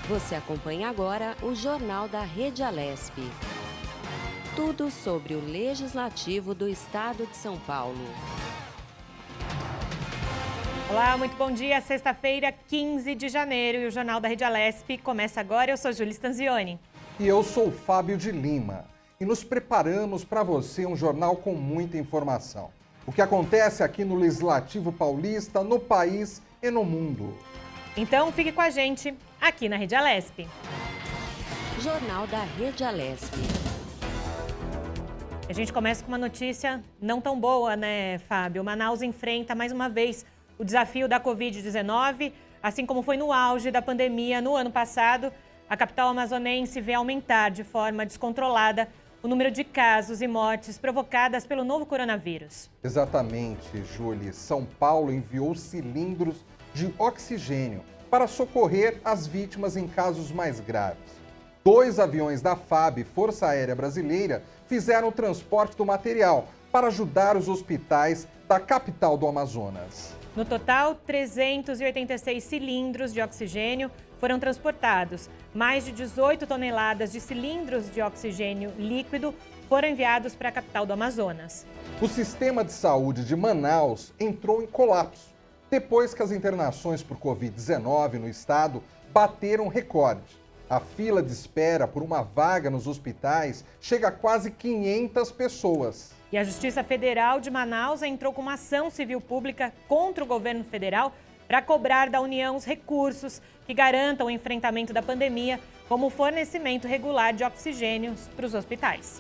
Você acompanha agora o Jornal da Rede Alesp. Tudo sobre o Legislativo do Estado de São Paulo. Olá, muito bom dia. Sexta-feira, 15 de janeiro, e o Jornal da Rede Alesp começa agora. Eu sou Júlia Stanzioni. E eu sou o Fábio de Lima. E nos preparamos para você um jornal com muita informação. O que acontece aqui no Legislativo Paulista, no país e no mundo. Então fique com a gente aqui na Rede Alesp. Jornal da Rede Alesp. A gente começa com uma notícia não tão boa, né, Fábio? Manaus enfrenta mais uma vez o desafio da Covid-19, assim como foi no auge da pandemia no ano passado. A capital amazonense vê aumentar de forma descontrolada o número de casos e mortes provocadas pelo novo coronavírus. Exatamente, Júlia. São Paulo enviou cilindros de oxigênio para socorrer as vítimas em casos mais graves. 2 aviões da FAB, Força Aérea Brasileira, fizeram o transporte do material para ajudar os hospitais da capital do Amazonas. No total, 386 cilindros de oxigênio foram transportados. Mais de 18 toneladas de cilindros de oxigênio líquido foram enviados para a capital do Amazonas. O sistema de saúde de Manaus entrou em colapso depois que as internações por Covid-19 no estado bateram recorde. A fila de espera por uma vaga nos hospitais chega a quase 500 pessoas. E a Justiça Federal de Manaus entrou com uma ação civil pública contra o governo federal para cobrar da União os recursos que garantam o enfrentamento da pandemia, como o fornecimento regular de oxigênios para os hospitais.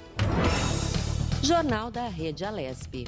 Jornal da Rede Alesp.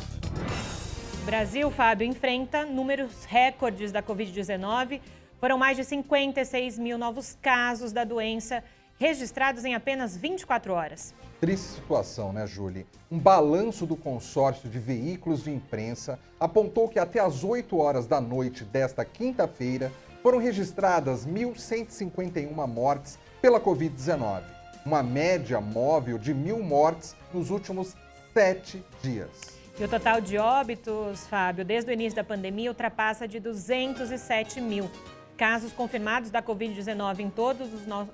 O Brasil, Fábio, enfrenta números recordes da Covid-19. Foram mais de 56 mil novos casos da doença registrados em apenas 24 horas. Triste situação, né, Júlia? Um balanço do consórcio de veículos de imprensa apontou que até às 8 horas da noite desta quinta-feira foram registradas 1.151 mortes pela Covid-19. Uma média móvel de 1.000 mortes nos últimos 7 dias. E o total de óbitos, Fábio, desde o início da pandemia ultrapassa de 207 mil. Casos confirmados da Covid-19 em todo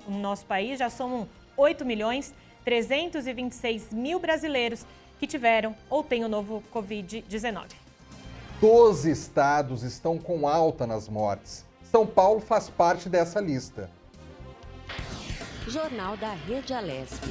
o nosso país já somam 8.326.000 brasileiros que tiveram ou têm o novo Covid-19. 12 estados estão com alta nas mortes. São Paulo faz parte dessa lista. Jornal da Rede Alesp.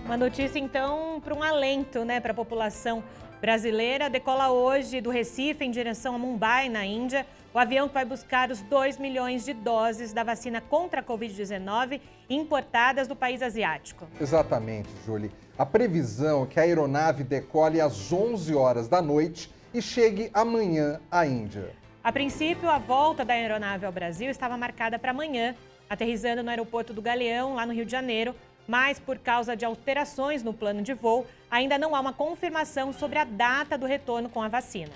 Uma notícia, então, para um alento, né, para a população brasileira. Decola hoje do Recife em direção a Mumbai, na Índia, o avião que vai buscar os 2 milhões de doses da vacina contra a Covid-19 importadas do país asiático. Exatamente, Júlia. A previsão é que a aeronave decole às 11 horas da noite e chegue amanhã à Índia. A princípio, a volta da aeronave ao Brasil estava marcada para amanhã, aterrissando no aeroporto do Galeão, lá no Rio de Janeiro, mas por causa de alterações no plano de voo, ainda não há uma confirmação sobre a data do retorno com a vacina.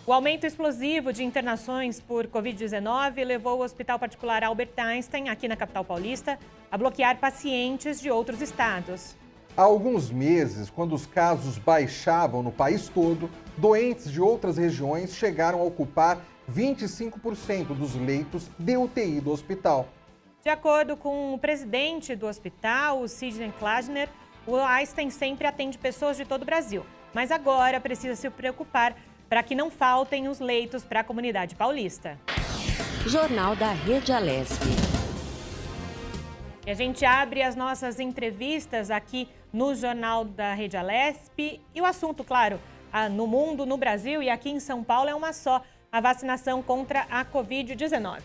O aumento explosivo de internações por Covid-19 levou o Hospital Particular Albert Einstein, aqui na capital paulista, a bloquear pacientes de outros estados. Há alguns meses, quando os casos baixavam no país todo, doentes de outras regiões chegaram a ocupar 25% dos leitos de UTI do hospital. De acordo com o presidente do hospital, o Sidney Klausner, o Einstein sempre atende pessoas de todo o Brasil, mas agora precisa se preocupar para que não faltem os leitos para a comunidade paulista. Jornal da Rede Alesp. E a gente abre as nossas entrevistas aqui no Jornal da Rede Alesp. E o assunto, claro, no mundo, no Brasil e aqui em São Paulo é uma só: a vacinação contra a Covid-19.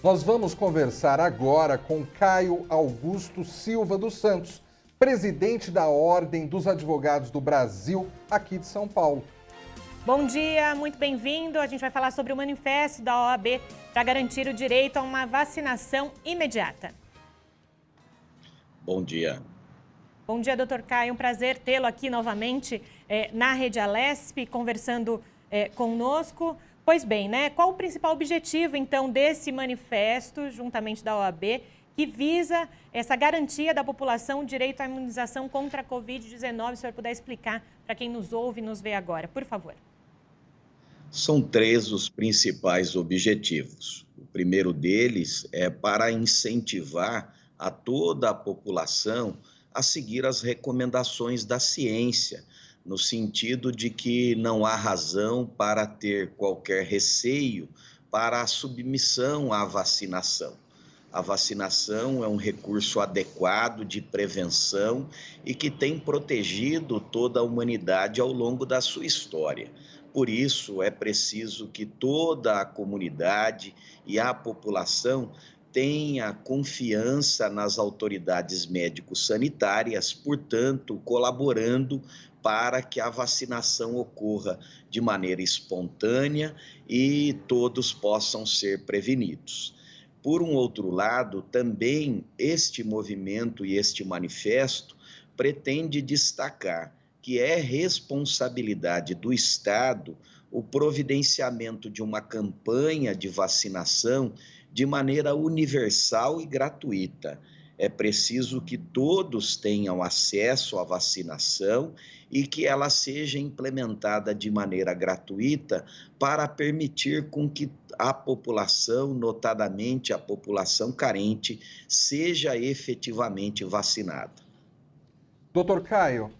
Nós vamos conversar agora com Caio Augusto Silva dos Santos, presidente da Ordem dos Advogados do Brasil, aqui de São Paulo. Bom dia, muito bem-vindo. A gente vai falar sobre o manifesto da OAB para garantir o direito a uma vacinação imediata. Bom dia. Bom dia, doutor Caio. Um prazer tê-lo aqui novamente na Rede Alesp, conversando conosco. Pois bem, né? Qual o principal objetivo, então, desse manifesto, juntamente da OAB, que visa essa garantia da população, o direito à imunização contra a Covid-19? Se o senhor puder explicar para quem nos ouve e nos vê agora, por favor. São três os principais objetivos. O primeiro deles é para incentivar a toda a população a seguir as recomendações da ciência, no sentido de que não há razão para ter qualquer receio para a submissão à vacinação. A vacinação é um recurso adequado de prevenção e que tem protegido toda a humanidade ao longo da sua história. Por isso, é preciso que toda a comunidade e a população tenha confiança nas autoridades médico-sanitárias, portanto, colaborando para que a vacinação ocorra de maneira espontânea e todos possam ser prevenidos. Por um outro lado, também este movimento e este manifesto pretende destacar que é responsabilidade do Estado o providenciamento de uma campanha de vacinação de maneira universal e gratuita. É preciso que todos tenham acesso à vacinação e que ela seja implementada de maneira gratuita para permitir com que a população, notadamente a população carente, seja efetivamente vacinada. Doutor Caio,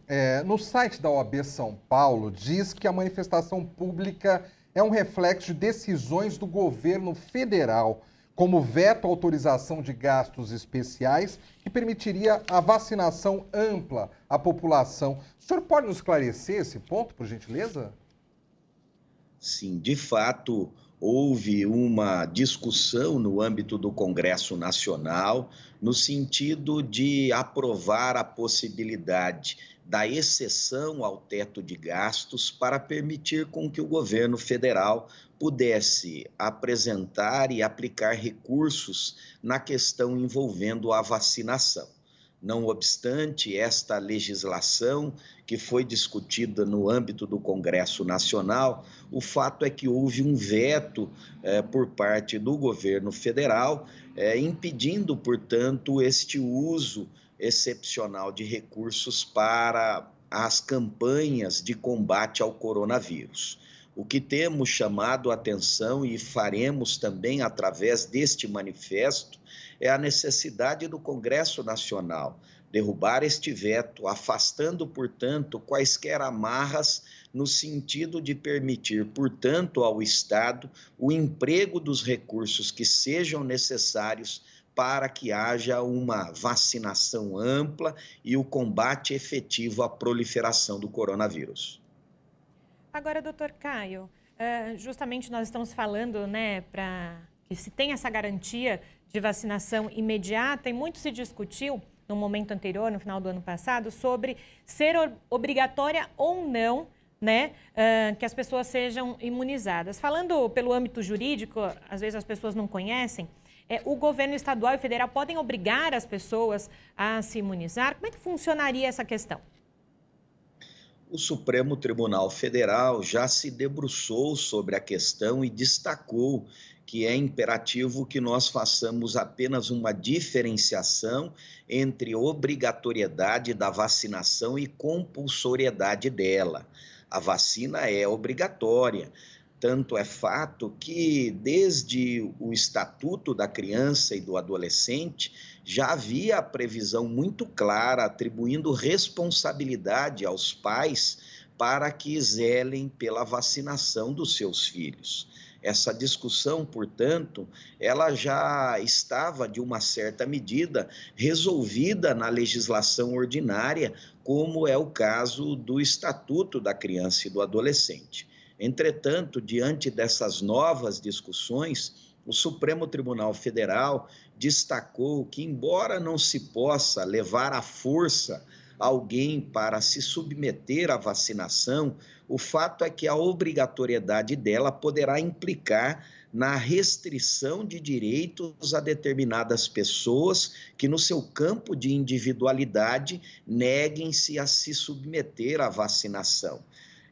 no site da OAB São Paulo diz que a manifestação pública é um reflexo de decisões do governo federal, como veto à autorização de gastos especiais, que permitiria a vacinação ampla à população. O senhor pode nos esclarecer esse ponto, por gentileza? Sim, de fato, houve uma discussão no âmbito do Congresso Nacional, no sentido de aprovar a possibilidade da exceção ao teto de gastos para permitir com que o governo federal pudesse apresentar e aplicar recursos na questão envolvendo a vacinação. Não obstante esta legislação que foi discutida no âmbito do Congresso Nacional, o fato é que houve um veto por parte do governo federal, impedindo, portanto, este uso excepcional de recursos para as campanhas de combate ao coronavírus. O que temos chamado a atenção e faremos também através deste manifesto é a necessidade do Congresso Nacional derrubar este veto, afastando, portanto, quaisquer amarras no sentido de permitir, portanto, ao Estado o emprego dos recursos que sejam necessários para que haja uma vacinação ampla e o combate efetivo à proliferação do coronavírus. Agora, doutor Caio, justamente nós estamos falando, né, para que se tenha essa garantia de vacinação imediata, e muito se discutiu no momento anterior, no final do ano passado, sobre ser obrigatória ou não, né, que as pessoas sejam imunizadas. Falando pelo âmbito jurídico, às vezes as pessoas não conhecem, o governo estadual e federal podem obrigar as pessoas a se imunizar? Como é que funcionaria essa questão? O Supremo Tribunal Federal já se debruçou sobre a questão e destacou que é imperativo que nós façamos apenas uma diferenciação entre obrigatoriedade da vacinação e compulsoriedade dela. A vacina é obrigatória. Tanto é fato que, desde o Estatuto da Criança e do Adolescente, já havia a previsão muito clara, atribuindo responsabilidade aos pais para que zelem pela vacinação dos seus filhos. Essa discussão, portanto, ela já estava, de uma certa medida, resolvida na legislação ordinária, como é o caso do Estatuto da Criança e do Adolescente. Entretanto, diante dessas novas discussões, o Supremo Tribunal Federal destacou que, embora não se possa levar à força alguém para se submeter à vacinação, o fato é que a obrigatoriedade dela poderá implicar na restrição de direitos a determinadas pessoas que, no seu campo de individualidade, neguem-se a se submeter à vacinação.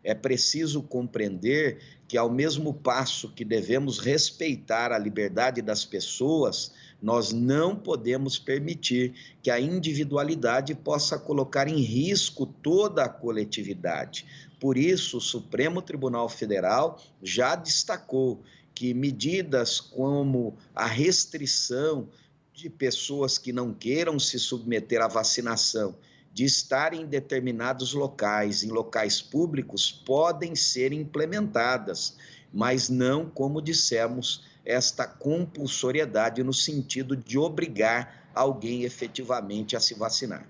É preciso compreender que, ao mesmo passo que devemos respeitar a liberdade das pessoas, nós não podemos permitir que a individualidade possa colocar em risco toda a coletividade. por isso o Supremo Tribunal Federal já destacou que medidas como a restrição de pessoas que não queiram se submeter à vacinação, de estar em determinados locais, em locais públicos, podem ser implementadas, mas não, como dissemos, esta compulsoriedade no sentido de obrigar alguém efetivamente a se vacinar.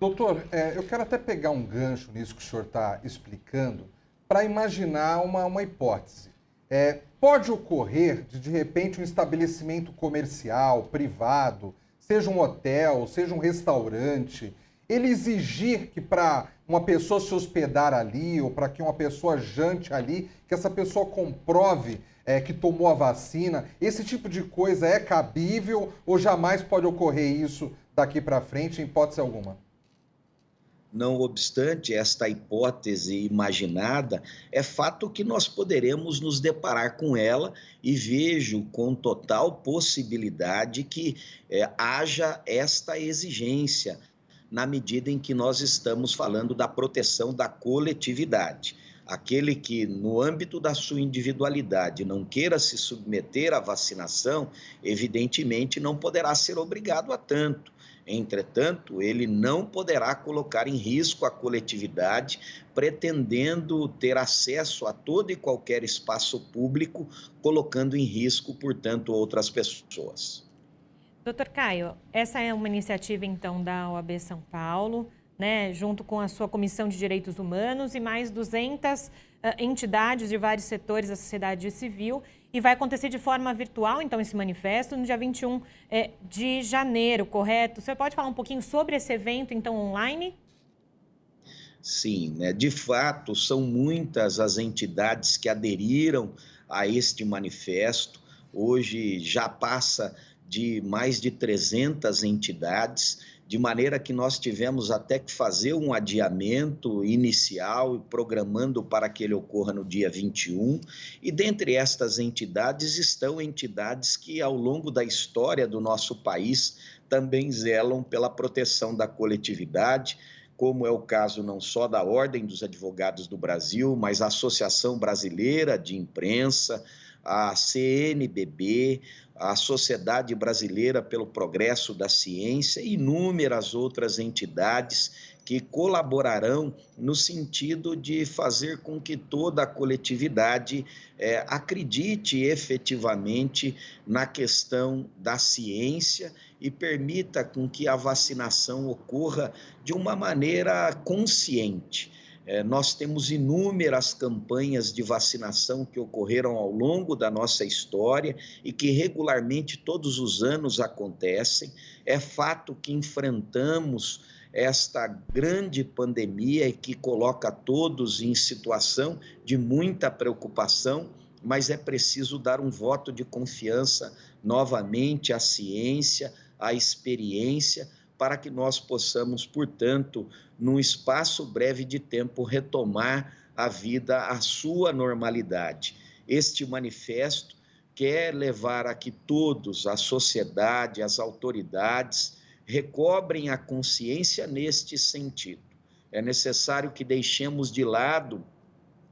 Doutor, eu quero até pegar um gancho nisso que o senhor está explicando para imaginar uma hipótese. Pode ocorrer de repente, um estabelecimento comercial, privado, seja um hotel, seja um restaurante, ele exigir que para uma pessoa se hospedar ali ou para que uma pessoa jante ali, que essa pessoa comprove que tomou a vacina, esse tipo de coisa é cabível ou jamais pode ocorrer isso daqui para frente, em hipótese alguma? Não obstante esta hipótese imaginada, é fato que nós poderemos nos deparar com ela e vejo com total possibilidade que haja esta exigência, na medida em que nós estamos falando da proteção da coletividade. Aquele que, no âmbito da sua individualidade, não queira se submeter à vacinação, evidentemente não poderá ser obrigado a tanto. Entretanto, ele não poderá colocar em risco a coletividade, pretendendo ter acesso a todo e qualquer espaço público, colocando em risco, portanto, outras pessoas. Doutor Caio, essa é uma iniciativa, então, da OAB São Paulo, né, junto com a sua Comissão de Direitos Humanos e mais 200 entidades de vários setores da sociedade civil, e vai acontecer de forma virtual, então, esse manifesto, no dia 21 de janeiro, correto? Você pode falar um pouquinho sobre esse evento, então, online? Sim, né? De fato, são muitas as entidades que aderiram a este manifesto. Hoje já passa de mais de 300 entidades, de maneira que nós tivemos até que fazer um adiamento inicial e programando para que ele ocorra no dia 21. E dentre estas entidades estão entidades que, ao longo da história do nosso país, também zelam pela proteção da coletividade, como é o caso não só da Ordem dos Advogados do Brasil, mas a Associação Brasileira de Imprensa, a CNBB, a Sociedade Brasileira pelo Progresso da Ciência e inúmeras outras entidades que colaborarão no sentido de fazer com que toda a coletividade acredite efetivamente na questão da ciência e permita com que a vacinação ocorra de uma maneira consciente. Nós temos inúmeras campanhas de vacinação que ocorreram ao longo da nossa história e que regularmente todos os anos acontecem. É fato que enfrentamos esta grande pandemia que coloca todos em situação de muita preocupação, mas é preciso dar um voto de confiança novamente à ciência, à experiência, para que nós possamos, portanto, num espaço breve de tempo, retomar a vida à sua normalidade. Este manifesto quer levar a que todos, a sociedade, as autoridades, recobrem a consciência neste sentido. É necessário que deixemos de lado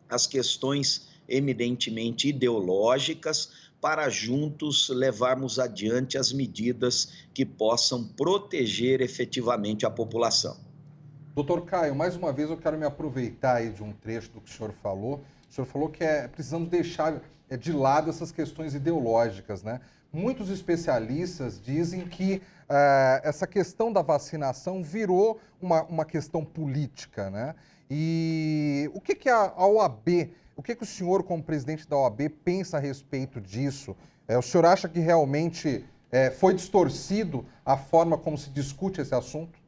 as questões eminentemente ideológicas, para juntos levarmos adiante as medidas que possam proteger efetivamente a população. Doutor Caio, mais uma vez eu quero me aproveitar aí de um trecho do que o senhor falou. O senhor falou que precisamos deixar de lado essas questões ideológicas, né? Muitos especialistas dizem que essa questão da vacinação virou uma questão política, né? E o que a OAB... O que o senhor, como presidente da OAB, pensa a respeito disso? O senhor acha que realmente foi distorcido a forma como se discute esse assunto?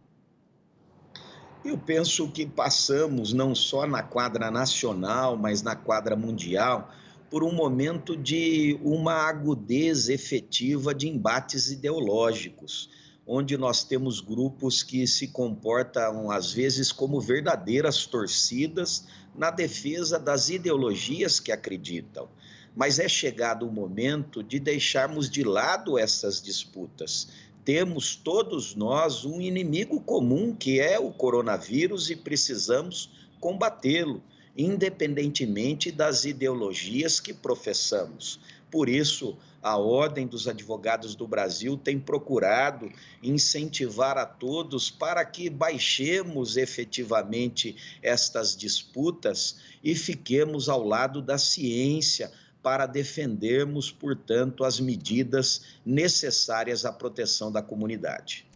Eu penso que passamos, não só na quadra nacional, mas na quadra mundial, por um momento de uma agudez efetiva de embates ideológicos, onde nós temos grupos que se comportam, às vezes, como verdadeiras torcidas na defesa das ideologias que acreditam. Mas é chegado o momento de deixarmos de lado essas disputas. Temos todos nós um inimigo comum, que é o coronavírus, e precisamos combatê-lo, independentemente das ideologias que professamos. Por isso, a Ordem dos Advogados do Brasil tem procurado incentivar a todos para que baixemos efetivamente estas disputas e fiquemos ao lado da ciência para defendermos, portanto, as medidas necessárias à proteção da comunidade.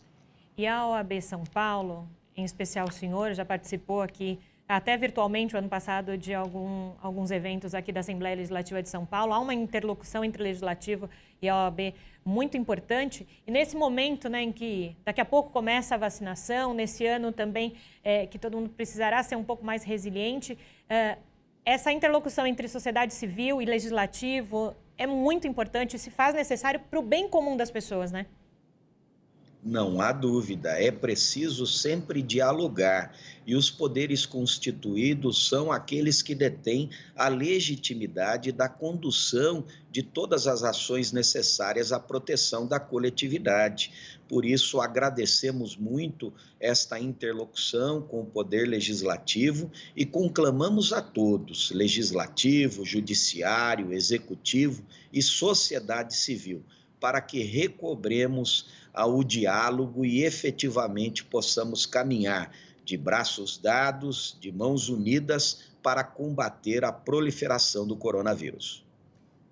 E a OAB São Paulo, em especial o senhor, já participou aqui até virtualmente, o ano passado, de alguns eventos aqui da Assembleia Legislativa de São Paulo. Há uma interlocução entre o Legislativo e a OAB muito importante. E nesse momento, né, em que daqui a pouco começa a vacinação, nesse ano também que todo mundo precisará ser um pouco mais resiliente, essa interlocução entre sociedade civil e legislativo é muito importante e se faz necessário para o bem comum das pessoas, né? Não há dúvida, é preciso sempre dialogar e os poderes constituídos são aqueles que detêm a legitimidade da condução de todas as ações necessárias à proteção da coletividade. Por isso, agradecemos muito esta interlocução com o Poder Legislativo e conclamamos a todos, Legislativo, Judiciário, Executivo e sociedade civil, para que recobremos o diálogo e efetivamente possamos caminhar de braços dados, de mãos unidas, para combater a proliferação do coronavírus.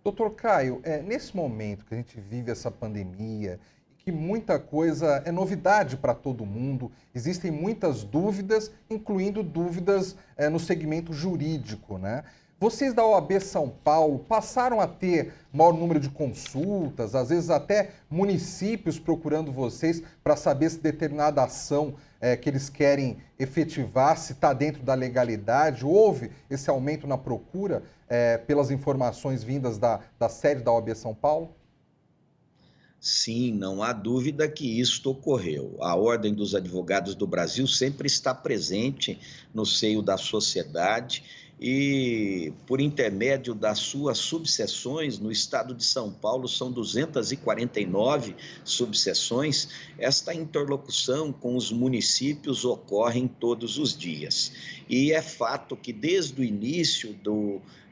Doutor Caio, nesse momento que a gente vive essa pandemia, que muita coisa é novidade para todo mundo, existem muitas dúvidas, incluindo dúvidas no segmento jurídico, né? Vocês da OAB São Paulo passaram a ter maior número de consultas, às vezes até municípios procurando vocês para saber se determinada ação que eles querem efetivar, se está dentro da legalidade. Houve esse aumento na procura pelas informações vindas da sede da OAB São Paulo? Sim, não há dúvida que isto ocorreu. A Ordem dos Advogados do Brasil sempre está presente no seio da sociedade e, por intermédio das suas subseções, no estado de São Paulo são 249 subseções, esta interlocução com os municípios ocorre todos os dias. E é fato que desde o início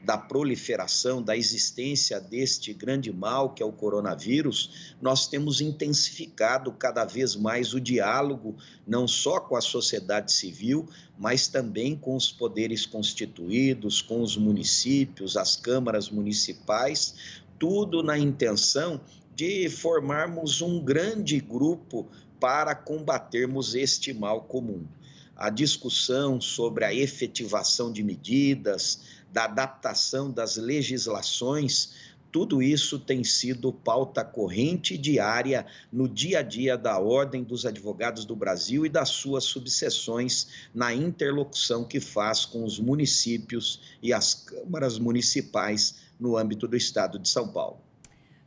da proliferação, da existência deste grande mal que é o coronavírus, nós temos intensificado cada vez mais o diálogo, não só com a sociedade civil, mas também com os poderes constituídos, com os municípios, as câmaras municipais, tudo na intenção de formarmos um grande grupo para combatermos este mal comum. A discussão sobre a efetivação de medidas, da adaptação das legislações, tudo isso tem sido pauta corrente diária no dia a dia da Ordem dos Advogados do Brasil e das suas subseções na interlocução que faz com os municípios e as câmaras municipais no âmbito do estado de São Paulo.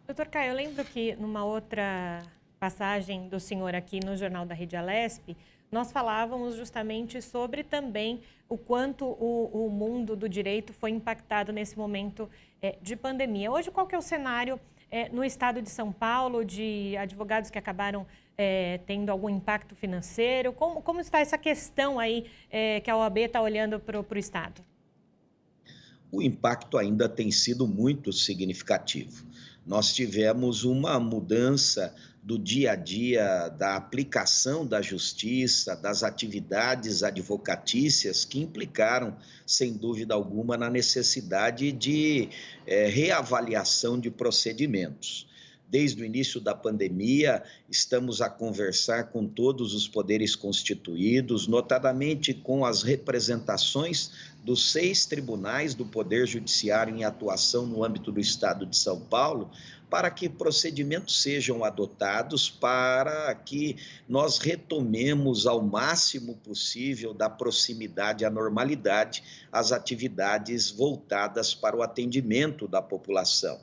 Doutor Caio, eu lembro que numa outra passagem do senhor aqui no Jornal da Rede Alesp, nós falávamos justamente sobre também o quanto o mundo do direito foi impactado nesse momento de pandemia. Hoje, qual que é o cenário no estado de São Paulo de advogados que acabaram tendo algum impacto financeiro? Como está essa questão aí que a OAB está olhando para o estado? O impacto ainda tem sido muito significativo. Nós tivemos uma mudança do dia a dia, da aplicação da justiça, das atividades advocatícias que implicaram, sem dúvida alguma, na necessidade de reavaliação de procedimentos. Desde o início da pandemia, estamos a conversar com todos os poderes constituídos, notadamente com as representações dos 6 tribunais do Poder Judiciário em atuação no âmbito do Estado de São Paulo, para que procedimentos sejam adotados para que nós retomemos ao máximo possível da proximidade à normalidade as atividades voltadas para o atendimento da população.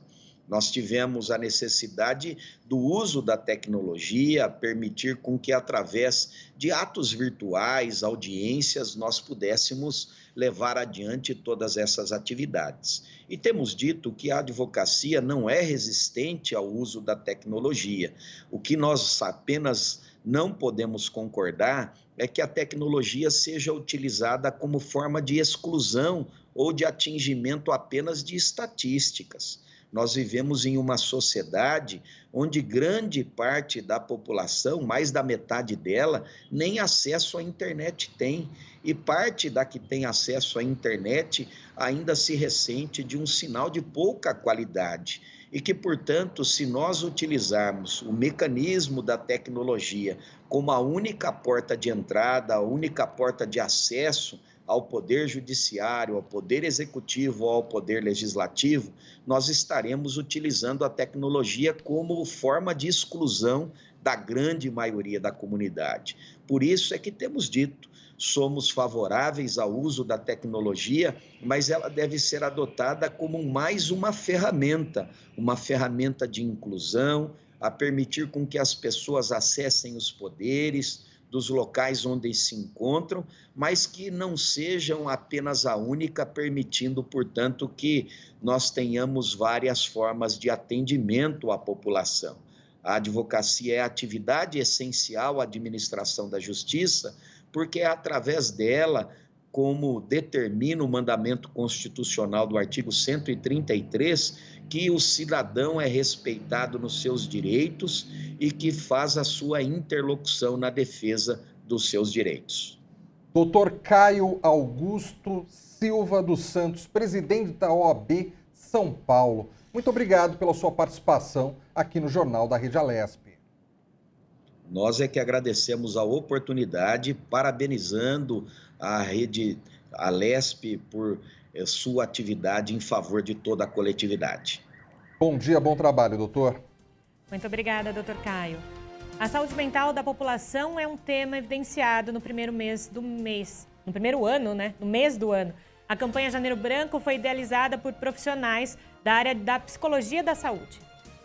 Nós tivemos a necessidade do uso da tecnologia, permitir com que, através de atos virtuais, audiências, nós pudéssemos levar adiante todas essas atividades. E temos dito que a advocacia não é resistente ao uso da tecnologia. O que nós apenas não podemos concordar é que a tecnologia seja utilizada como forma de exclusão ou de atingimento apenas de estatísticas. Nós vivemos em uma sociedade onde grande parte da população, mais da metade dela, nem acesso à internet tem. E parte da que tem acesso à internet ainda se ressente de um sinal de pouca qualidade. E que, portanto, se nós utilizarmos o mecanismo da tecnologia como a única porta de entrada, a única porta de acesso ao Poder Judiciário, ao Poder Executivo ou ao Poder Legislativo, nós estaremos utilizando a tecnologia como forma de exclusão da grande maioria da comunidade. Por isso é que temos dito, somos favoráveis ao uso da tecnologia, mas ela deve ser adotada como mais uma ferramenta de inclusão, a permitir com que as pessoas acessem os poderes dos locais onde se encontram, mas que não sejam apenas a única, permitindo, portanto, que nós tenhamos várias formas de atendimento à população. A advocacia é a atividade essencial à administração da justiça, porque é através dela, como determina o mandamento constitucional do artigo 133, que o cidadão é respeitado nos seus direitos e que faz a sua interlocução na defesa dos seus direitos. Dr. Caio Augusto Silva dos Santos, presidente da OAB São Paulo. Muito obrigado pela sua participação aqui no Jornal da Rede Alesp. Nós é que agradecemos a oportunidade, parabenizando a Rede Alesp por sua atividade em favor de toda a coletividade. Bom dia, bom trabalho, doutor. Muito obrigada, doutor Caio. A saúde mental da população é um tema evidenciado no primeiro mês do ano. A campanha Janeiro Branco foi idealizada por profissionais da área da psicologia da saúde.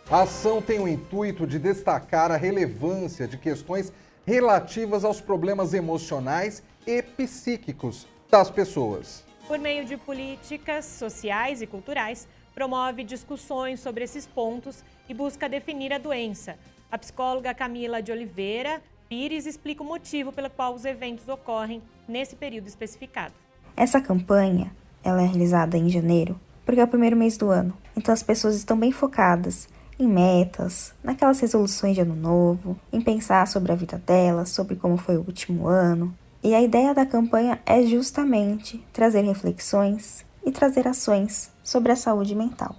A ação tem o intuito de destacar a relevância de questões relativas aos problemas emocionais e psíquicos das pessoas. Por meio de políticas sociais e culturais, promove discussões sobre esses pontos e busca definir a doença. A psicóloga Camila de Oliveira Pires explica o motivo pelo qual os eventos ocorrem nesse período especificado. Essa campanha, ela é realizada em janeiro, porque é o primeiro mês do ano. Então as pessoas estão bem focadas em metas, naquelas resoluções de ano novo, em pensar sobre a vida delas, sobre como foi o último ano. E a ideia da campanha é justamente trazer reflexões e trazer ações sobre a saúde mental.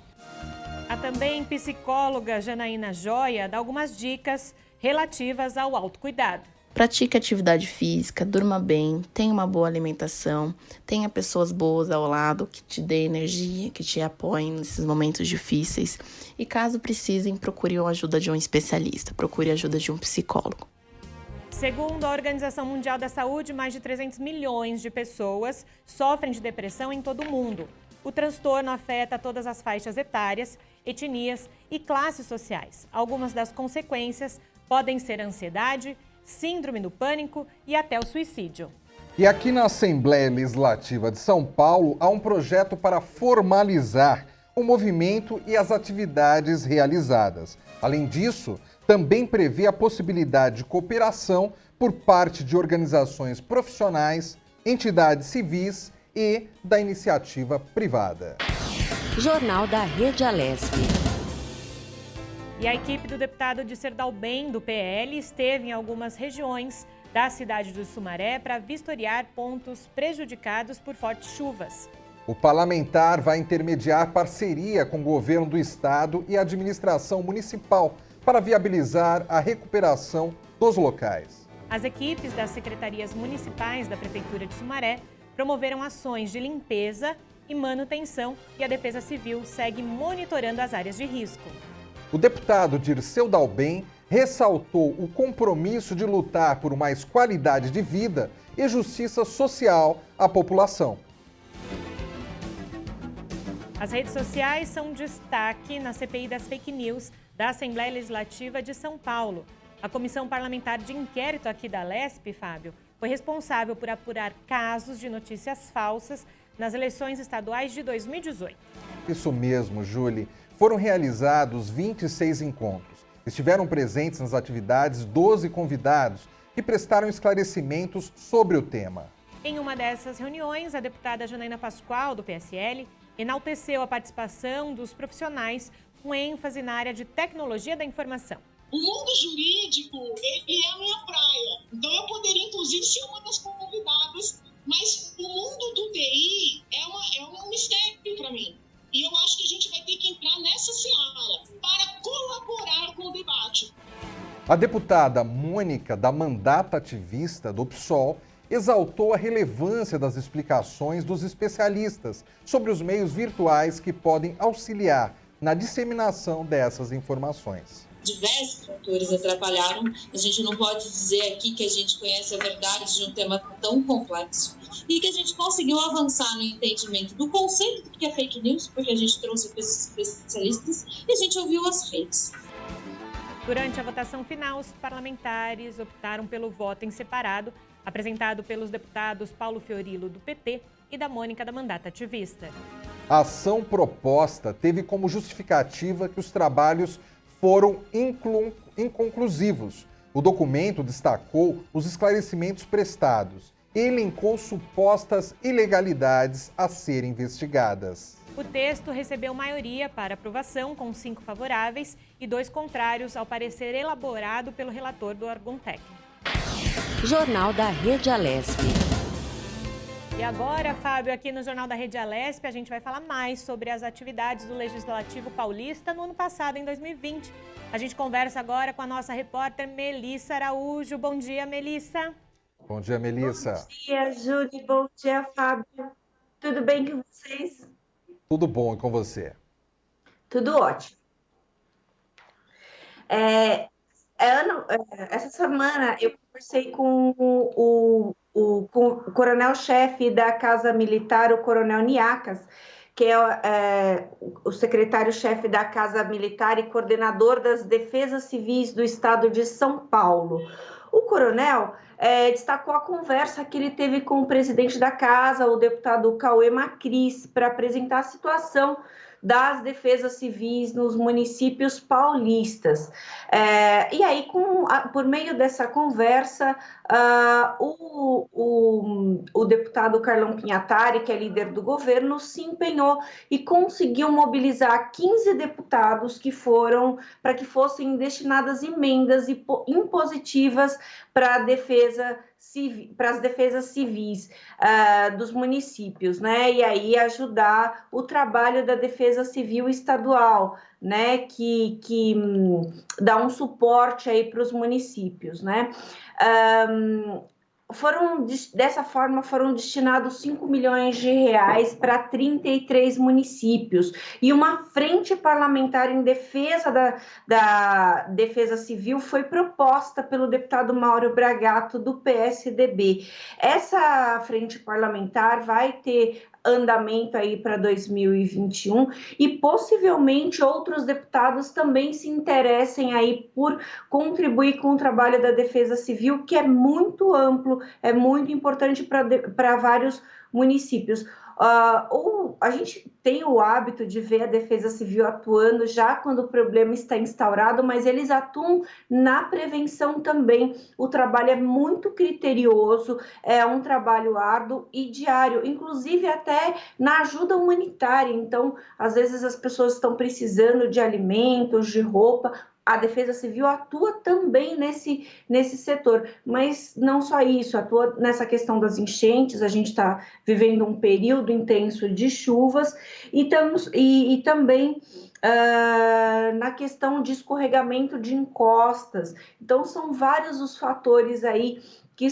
A também psicóloga Janaína Joia dá algumas dicas relativas ao autocuidado. Pratique atividade física, durma bem, tenha uma boa alimentação, tenha pessoas boas ao lado que te dê energia, que te apoiem nesses momentos difíceis. E caso precisem, procure a ajuda de um especialista, procure a ajuda de um psicólogo. Segundo a Organização Mundial da Saúde, mais de 300 milhões de pessoas sofrem de depressão em todo o mundo. O transtorno afeta todas as faixas etárias, etnias e classes sociais. Algumas das consequências podem ser ansiedade, síndrome do pânico e até o suicídio. E aqui na Assembleia Legislativa de São Paulo há um projeto para formalizar o movimento e as atividades realizadas. Além disso, também prevê a possibilidade de cooperação por parte de organizações profissionais, entidades civis e da iniciativa privada. Jornal da Rede Alesp. E a equipe do deputado de Serdalbem, do PL, esteve em algumas regiões da cidade do Sumaré para vistoriar pontos prejudicados por fortes chuvas. O parlamentar vai intermediar parceria com o governo do estado e a administração municipal para viabilizar a recuperação dos locais. As equipes das secretarias municipais da Prefeitura de Sumaré promoveram ações de limpeza e manutenção e a Defesa Civil segue monitorando as áreas de risco. O deputado Dirceu Dalben ressaltou o compromisso de lutar por mais qualidade de vida e justiça social à população. As redes sociais são um destaque na CPI das fake news da Assembleia Legislativa de São Paulo. A Comissão Parlamentar de Inquérito aqui da Alesp, Fábio, foi responsável por apurar casos de notícias falsas nas eleições estaduais de 2018. Isso mesmo, Julie. Foram realizados 26 encontros Estiveram presentes nas atividades 12 convidados que prestaram esclarecimentos sobre o tema. Em uma dessas reuniões, a deputada Janaína Pascoal, do PSL, enalteceu a participação dos profissionais com ênfase na área de tecnologia da informação. O mundo jurídico, ele é a minha praia. Então, eu poderia, inclusive, ser uma das convidadas, mas o mundo do TI é um mistério para mim. E eu acho que a gente vai ter que entrar nessa seara para colaborar com o debate. A deputada Mônica, da Mandata Ativista do PSOL, exaltou a relevância das explicações dos especialistas sobre os meios virtuais que podem auxiliar na disseminação dessas informações. Diversos fatores atrapalharam. A gente não pode dizer aqui que a gente conhece a verdade de um tema tão complexo e que a gente conseguiu avançar no entendimento do conceito do que é fake news, porque a gente trouxe esses especialistas e a gente ouviu as redes. Durante a votação final, os parlamentares optaram pelo voto em separado, apresentado pelos deputados Paulo Fiorilo, do PT, e da Mônica, da Mandata Ativista. A ação proposta teve como justificativa que os trabalhos foram inconclusivos. O documento destacou os esclarecimentos prestados e elencou supostas ilegalidades a serem investigadas. O texto recebeu maioria para aprovação, com 5 favoráveis e 2 contrários ao parecer elaborado pelo relator do órgão técnico. Jornal da Rede Alesp. E agora, Fábio, aqui no Jornal da Rede Alesp, a gente vai falar mais sobre as atividades do Legislativo Paulista no ano passado, em 2020. A gente conversa agora com a nossa repórter Melissa Araújo. Bom dia, Melissa. Bom dia, Melissa. Bom dia, Júlia. Bom dia, Fábio. Tudo bem com vocês? Tudo bom, e com você? Tudo ótimo. Essa semana eu conversei com o coronel-chefe da Casa Militar, o coronel Niacas, que é o secretário-chefe da Casa Militar e coordenador das Defesas Civis do Estado de São Paulo. O coronel destacou a conversa que ele teve com o presidente da Casa, o deputado Cauê Macris, para apresentar a situação das defesas civis nos municípios paulistas. E aí, por meio dessa conversa, o deputado Carlão Pinhatari, que é líder do governo, se empenhou e conseguiu mobilizar 15 deputados para que fossem destinadas emendas impositivas para as defesas civis dos municípios, né? E aí ajudar o trabalho da Defesa Civil Estadual, né? Que dá um suporte aí para os municípios, né? Dessa forma, foram destinados 5 milhões de reais para 33 municípios e uma frente parlamentar em defesa da defesa civil foi proposta pelo deputado Mauro Bragato, do PSDB. Essa frente parlamentar vai ter andamento aí para 2021 e possivelmente outros deputados também se interessem aí por contribuir com o trabalho da Defesa Civil, que é muito amplo, é muito importante para vários municípios. A gente tem o hábito de ver a Defesa Civil atuando já quando o problema está instaurado, mas eles atuam na prevenção também. O trabalho é muito criterioso, é um trabalho árduo e diário, inclusive até na ajuda humanitária. Então, às vezes as pessoas estão precisando de alimentos, de roupa. A Defesa Civil atua também nesse setor, mas não só isso, atua nessa questão das enchentes. A gente está vivendo um período intenso de chuvas e também na questão de escorregamento de encostas. Então, são vários os fatores aí que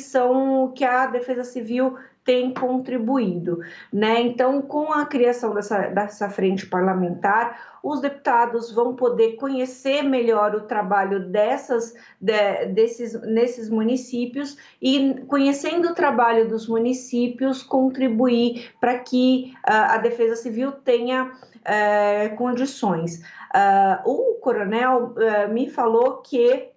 a Defesa Civil tem contribuído, né? Então, com a criação dessa frente parlamentar, os deputados vão poder conhecer melhor o trabalho nesses municípios e, conhecendo o trabalho dos municípios, contribuir para que a Defesa Civil tenha condições. O coronel me falou que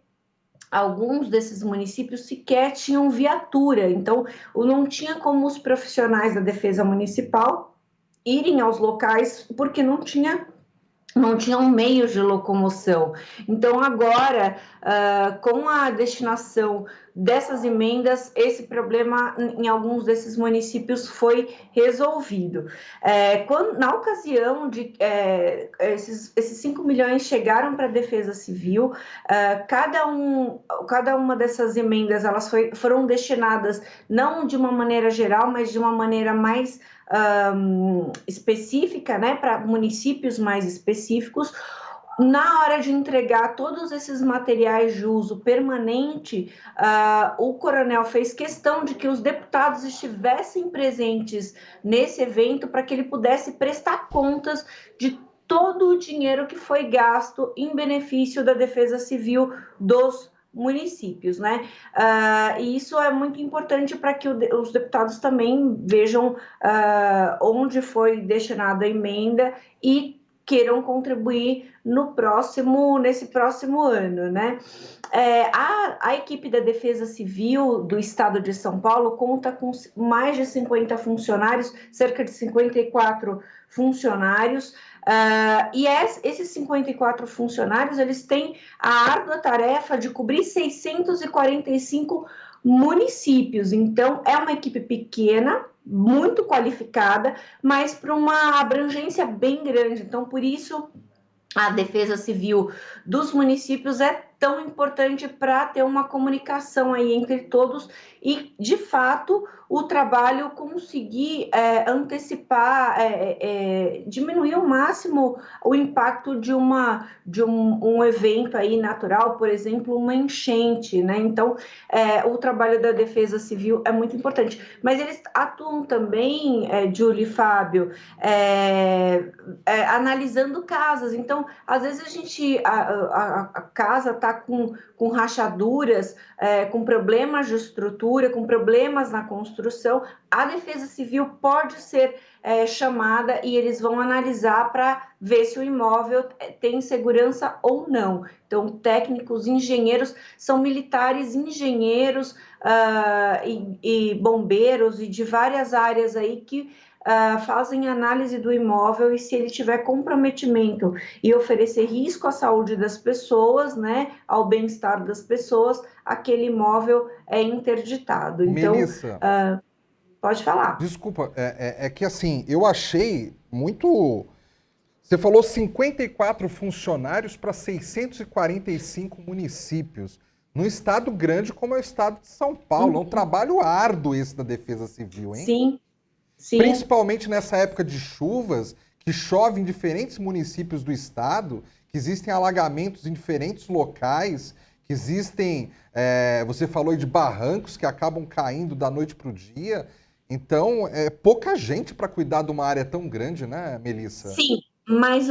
alguns desses municípios sequer tinham viatura, então não tinha como os profissionais da defesa municipal irem aos locais porque não tinha não tinham meios de locomoção. Então, agora, com a destinação dessas emendas, esse problema em alguns desses municípios foi resolvido. Na ocasião de esses 5 milhões chegaram para a Defesa Civil, cada uma dessas emendas elas foram destinadas não de uma maneira geral, mas de uma maneira mais específica, né, para municípios mais específicos. Na hora de entregar todos esses materiais de uso permanente, o coronel fez questão de que os deputados estivessem presentes nesse evento para que ele pudesse prestar contas de todo o dinheiro que foi gasto em benefício da Defesa Civil dos municípios, né? E isso é muito importante para que os deputados também vejam onde foi destinada a emenda e queiram contribuir nesse próximo ano, né? A equipe da Defesa Civil do Estado de São Paulo conta com mais de 50 funcionários, cerca de 54 funcionários, e esses 54 funcionários, eles têm a árdua tarefa de cobrir 645 municípios. Então, é uma equipe pequena, muito qualificada, mas para uma abrangência bem grande. Então, por isso, a Defesa Civil dos municípios é tão importante para ter uma comunicação aí entre todos e, de fato, o trabalho conseguir antecipar, diminuir ao máximo o impacto de um evento aí natural, por exemplo, uma enchente, né? Então, o trabalho da Defesa Civil é muito importante. Mas eles atuam também, Júlia e Fábio, analisando casas. Então, às vezes a casa está com rachaduras, com problemas de estrutura, com problemas na construção. A Defesa Civil pode ser chamada e eles vão analisar para ver se o imóvel tem segurança ou não. Então, técnicos, engenheiros, são militares, engenheiros e bombeiros e de várias áreas aí que fazem análise do imóvel e se ele tiver comprometimento e oferecer risco à saúde das pessoas, né, ao bem-estar das pessoas, aquele imóvel é interditado. Então, Melissa, pode falar. Desculpa, é que assim, eu achei muito... Você falou 54 funcionários para 645 municípios. Num estado grande como é o estado de São Paulo. É um trabalho árduo esse da Defesa Civil, hein? Sim. Sim. Principalmente nessa época de chuvas, que chove em diferentes municípios do estado, que existem alagamentos em diferentes locais, que existem, você falou aí de barrancos que acabam caindo da noite para o dia. Então, é pouca gente para cuidar de uma área tão grande, né, Melissa? Sim. Mas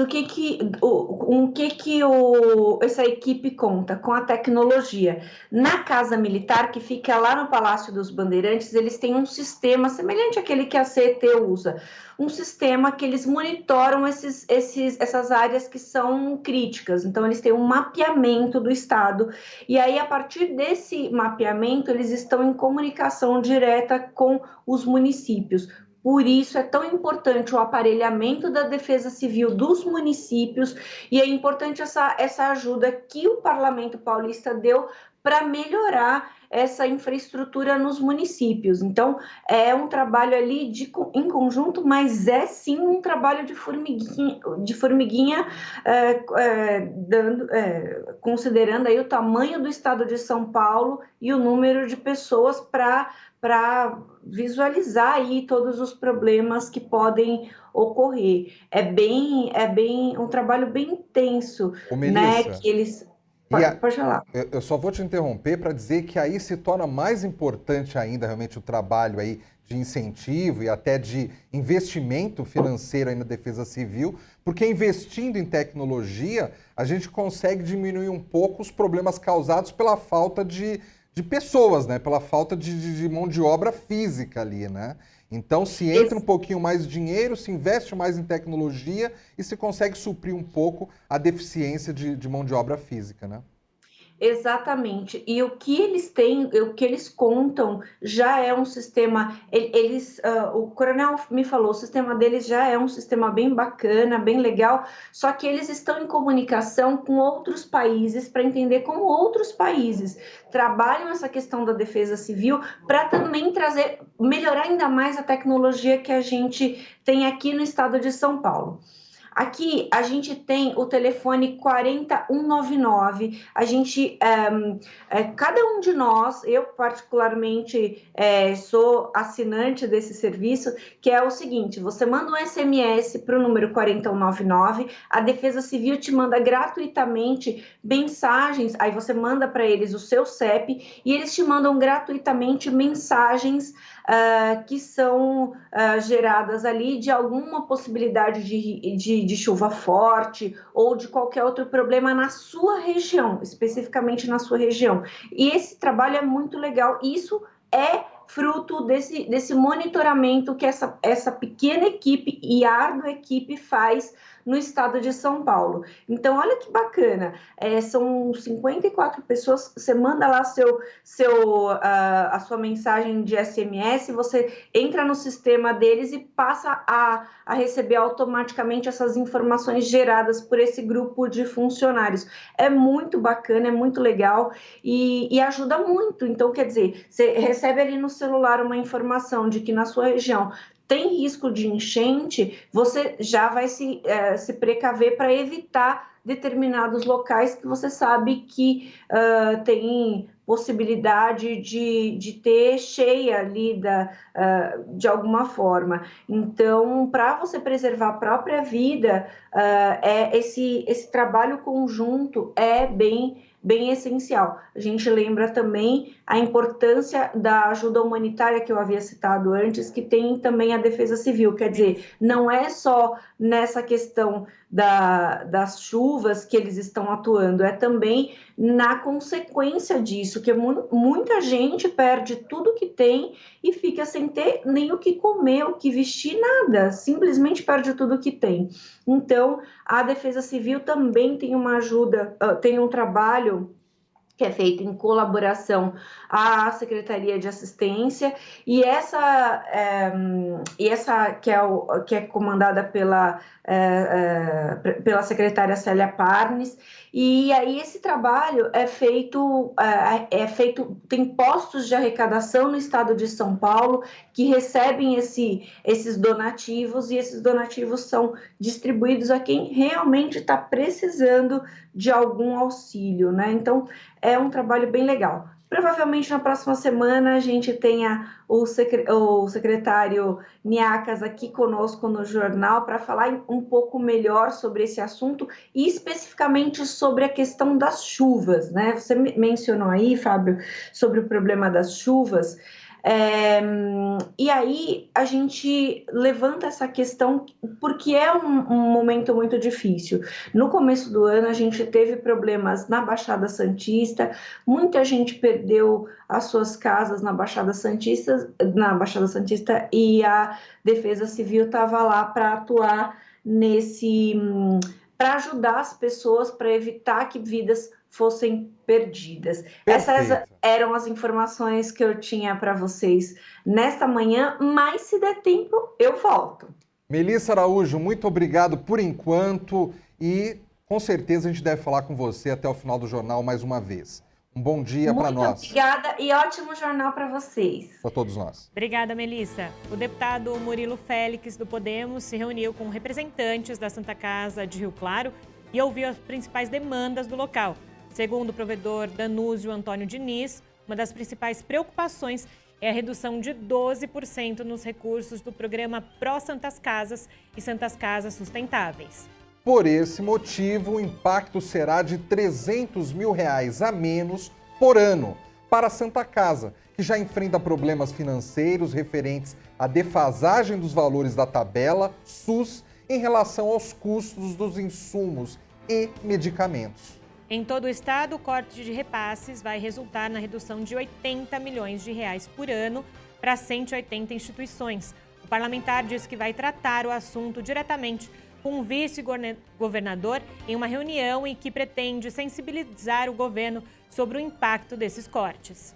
essa equipe conta com a tecnologia? Na Casa Militar, que fica lá no Palácio dos Bandeirantes, eles têm um sistema semelhante àquele que a CET usa. Um sistema que eles monitoram essas áreas que são críticas. Então, eles têm um mapeamento do estado. E aí, a partir desse mapeamento, eles estão em comunicação direta com os municípios. Por isso é tão importante o aparelhamento da Defesa Civil dos municípios e é importante essa ajuda que o Parlamento Paulista deu para melhorar essa infraestrutura nos municípios. Então, é um trabalho ali em conjunto, mas é sim um trabalho de formiguinha, considerando aí o tamanho do estado de São Paulo e o número de pessoas para visualizar aí todos os problemas que podem ocorrer. É um trabalho bem intenso, né? Que eles... Pode falar. Eu só vou te interromper para dizer que aí se torna mais importante ainda realmente o trabalho aí de incentivo e até de investimento financeiro aí na Defesa Civil, porque investindo em tecnologia, a gente consegue diminuir um pouco os problemas causados pela falta de pessoas, né? Pela falta de mão de obra física ali, né? Então, se entra um pouquinho mais de dinheiro, se investe mais em tecnologia e se consegue suprir um pouco a deficiência de mão de obra física, né? Exatamente. E o que eles têm, o que eles contam, já é um sistema. O coronel me falou, o sistema deles já é um sistema bem bacana, bem legal. Só que eles estão em comunicação com outros países para entender como outros países trabalham essa questão da defesa civil para também melhorar ainda mais a tecnologia que a gente tem aqui no estado de São Paulo. Aqui a gente tem o telefone 40199, cada um de nós, eu particularmente sou assinante desse serviço, que é o seguinte, você manda um SMS para o número 40199, a Defesa Civil te manda gratuitamente mensagens, aí você manda para eles o seu CEP e eles te mandam gratuitamente mensagens que são geradas ali de alguma possibilidade de chuva forte ou de qualquer outro problema na sua região, especificamente na sua região. E esse trabalho é muito legal. Isso é fruto desse monitoramento que essa pequena equipe e árdua equipe faz no estado de São Paulo. Então, olha que bacana, são 54 pessoas, você manda lá a sua mensagem de SMS, você entra no sistema deles e passa a receber automaticamente essas informações geradas por esse grupo de funcionários. É muito bacana, é muito legal e ajuda muito. Então, quer dizer, você recebe ali no celular uma informação de que na sua região tem risco de enchente, você já vai se precaver para evitar determinados locais que você sabe que tem possibilidade de ter cheia ali de alguma forma. Então, para você preservar a própria vida, esse trabalho conjunto é bem essencial. A gente lembra também a importância da ajuda humanitária que eu havia citado antes, que tem também a Defesa Civil. Quer dizer, não é só nessa questão das chuvas que eles estão atuando, é também na consequência disso, que muita gente perde tudo que tem e fica sem ter nem o que comer, o que vestir, nada, simplesmente perde tudo que tem. Então, a Defesa Civil também tem uma ajuda, tem um trabalho que é feito em colaboração à Secretaria de Assistência, e essa que é comandada pela secretária Célia Parnes, e aí esse trabalho é feito, tem postos de arrecadação no estado de São Paulo que recebem esses donativos, e esses donativos são distribuídos a quem realmente está precisando de algum auxílio, né? Então, é um trabalho bem legal. Provavelmente na próxima semana a gente tenha o secretário Niacas aqui conosco no jornal para falar um pouco melhor sobre esse assunto e especificamente sobre a questão das chuvas, né? Você mencionou aí, Fábio, sobre o problema das chuvas. E aí a gente levanta essa questão porque é um momento muito difícil. No começo do ano a gente teve problemas na Baixada Santista, muita gente perdeu as suas casas na Baixada Santista e a Defesa Civil estava lá para atuar para ajudar as pessoas, para evitar que vidas fossem perdidas. Perfeito. Essas eram as informações que eu tinha para vocês nesta manhã, mas se der tempo, eu volto. Melissa Araújo, muito obrigado por enquanto e com certeza a gente deve falar com você até o final do jornal mais uma vez. Um bom dia para nós. Muito obrigada e ótimo jornal para vocês. Para todos nós. Obrigada, Melissa. O deputado Murilo Félix, do Podemos, se reuniu com representantes da Santa Casa de Rio Claro e ouviu as principais demandas do local. Segundo o provedor Danúzio Antônio Diniz, uma das principais preocupações é a redução de 12% nos recursos do programa Pró Santas Casas e Santas Casas Sustentáveis. Por esse motivo, o impacto será de R$300 mil a menos por ano para a Santa Casa, que já enfrenta problemas financeiros referentes à defasagem dos valores da tabela SUS em relação aos custos dos insumos e medicamentos. Em todo o estado, o corte de repasses vai resultar na redução de R$80 milhões por ano para 180 instituições. O parlamentar diz que vai tratar o assunto diretamente com o vice-governador em uma reunião em que pretende sensibilizar o governo sobre o impacto desses cortes.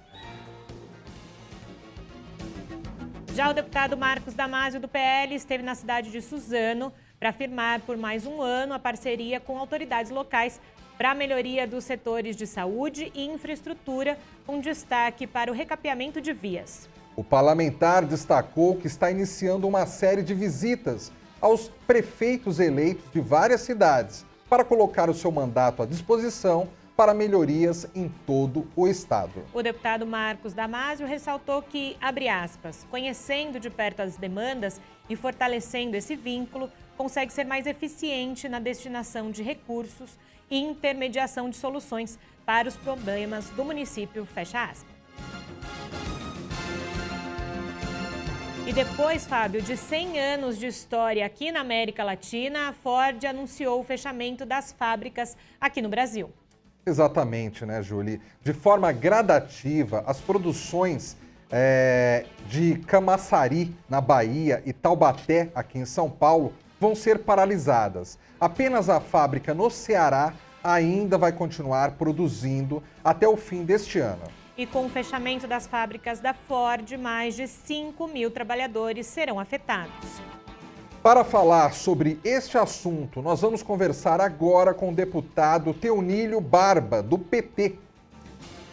Já o deputado Marcos Damasio, do PL, esteve na cidade de Suzano para firmar por mais um ano a parceria com autoridades locais para a melhoria dos setores de saúde e infraestrutura, com destaque para o recapeamento de vias. O parlamentar destacou que está iniciando uma série de visitas aos prefeitos eleitos de várias cidades para colocar o seu mandato à disposição para melhorias em todo o estado. O deputado Marcos Damasio ressaltou que, abre aspas, conhecendo de perto as demandas e fortalecendo esse vínculo, consegue ser mais eficiente na destinação de recursos e intermediação de soluções para os problemas do município, fecha aspas. E depois, Fábio, de 100 anos de história aqui na América Latina, a Ford anunciou o fechamento das fábricas aqui no Brasil. Exatamente, né, Julie? De forma gradativa, as produções de Camaçari, na Bahia, e Taubaté, aqui em São Paulo, vão ser paralisadas. Apenas a fábrica no Ceará ainda vai continuar produzindo até o fim deste ano. E com o fechamento das fábricas da Ford, mais de 5.000 trabalhadores serão afetados. Para falar sobre este assunto, nós vamos conversar agora com o deputado Teonílio Barba, do PT.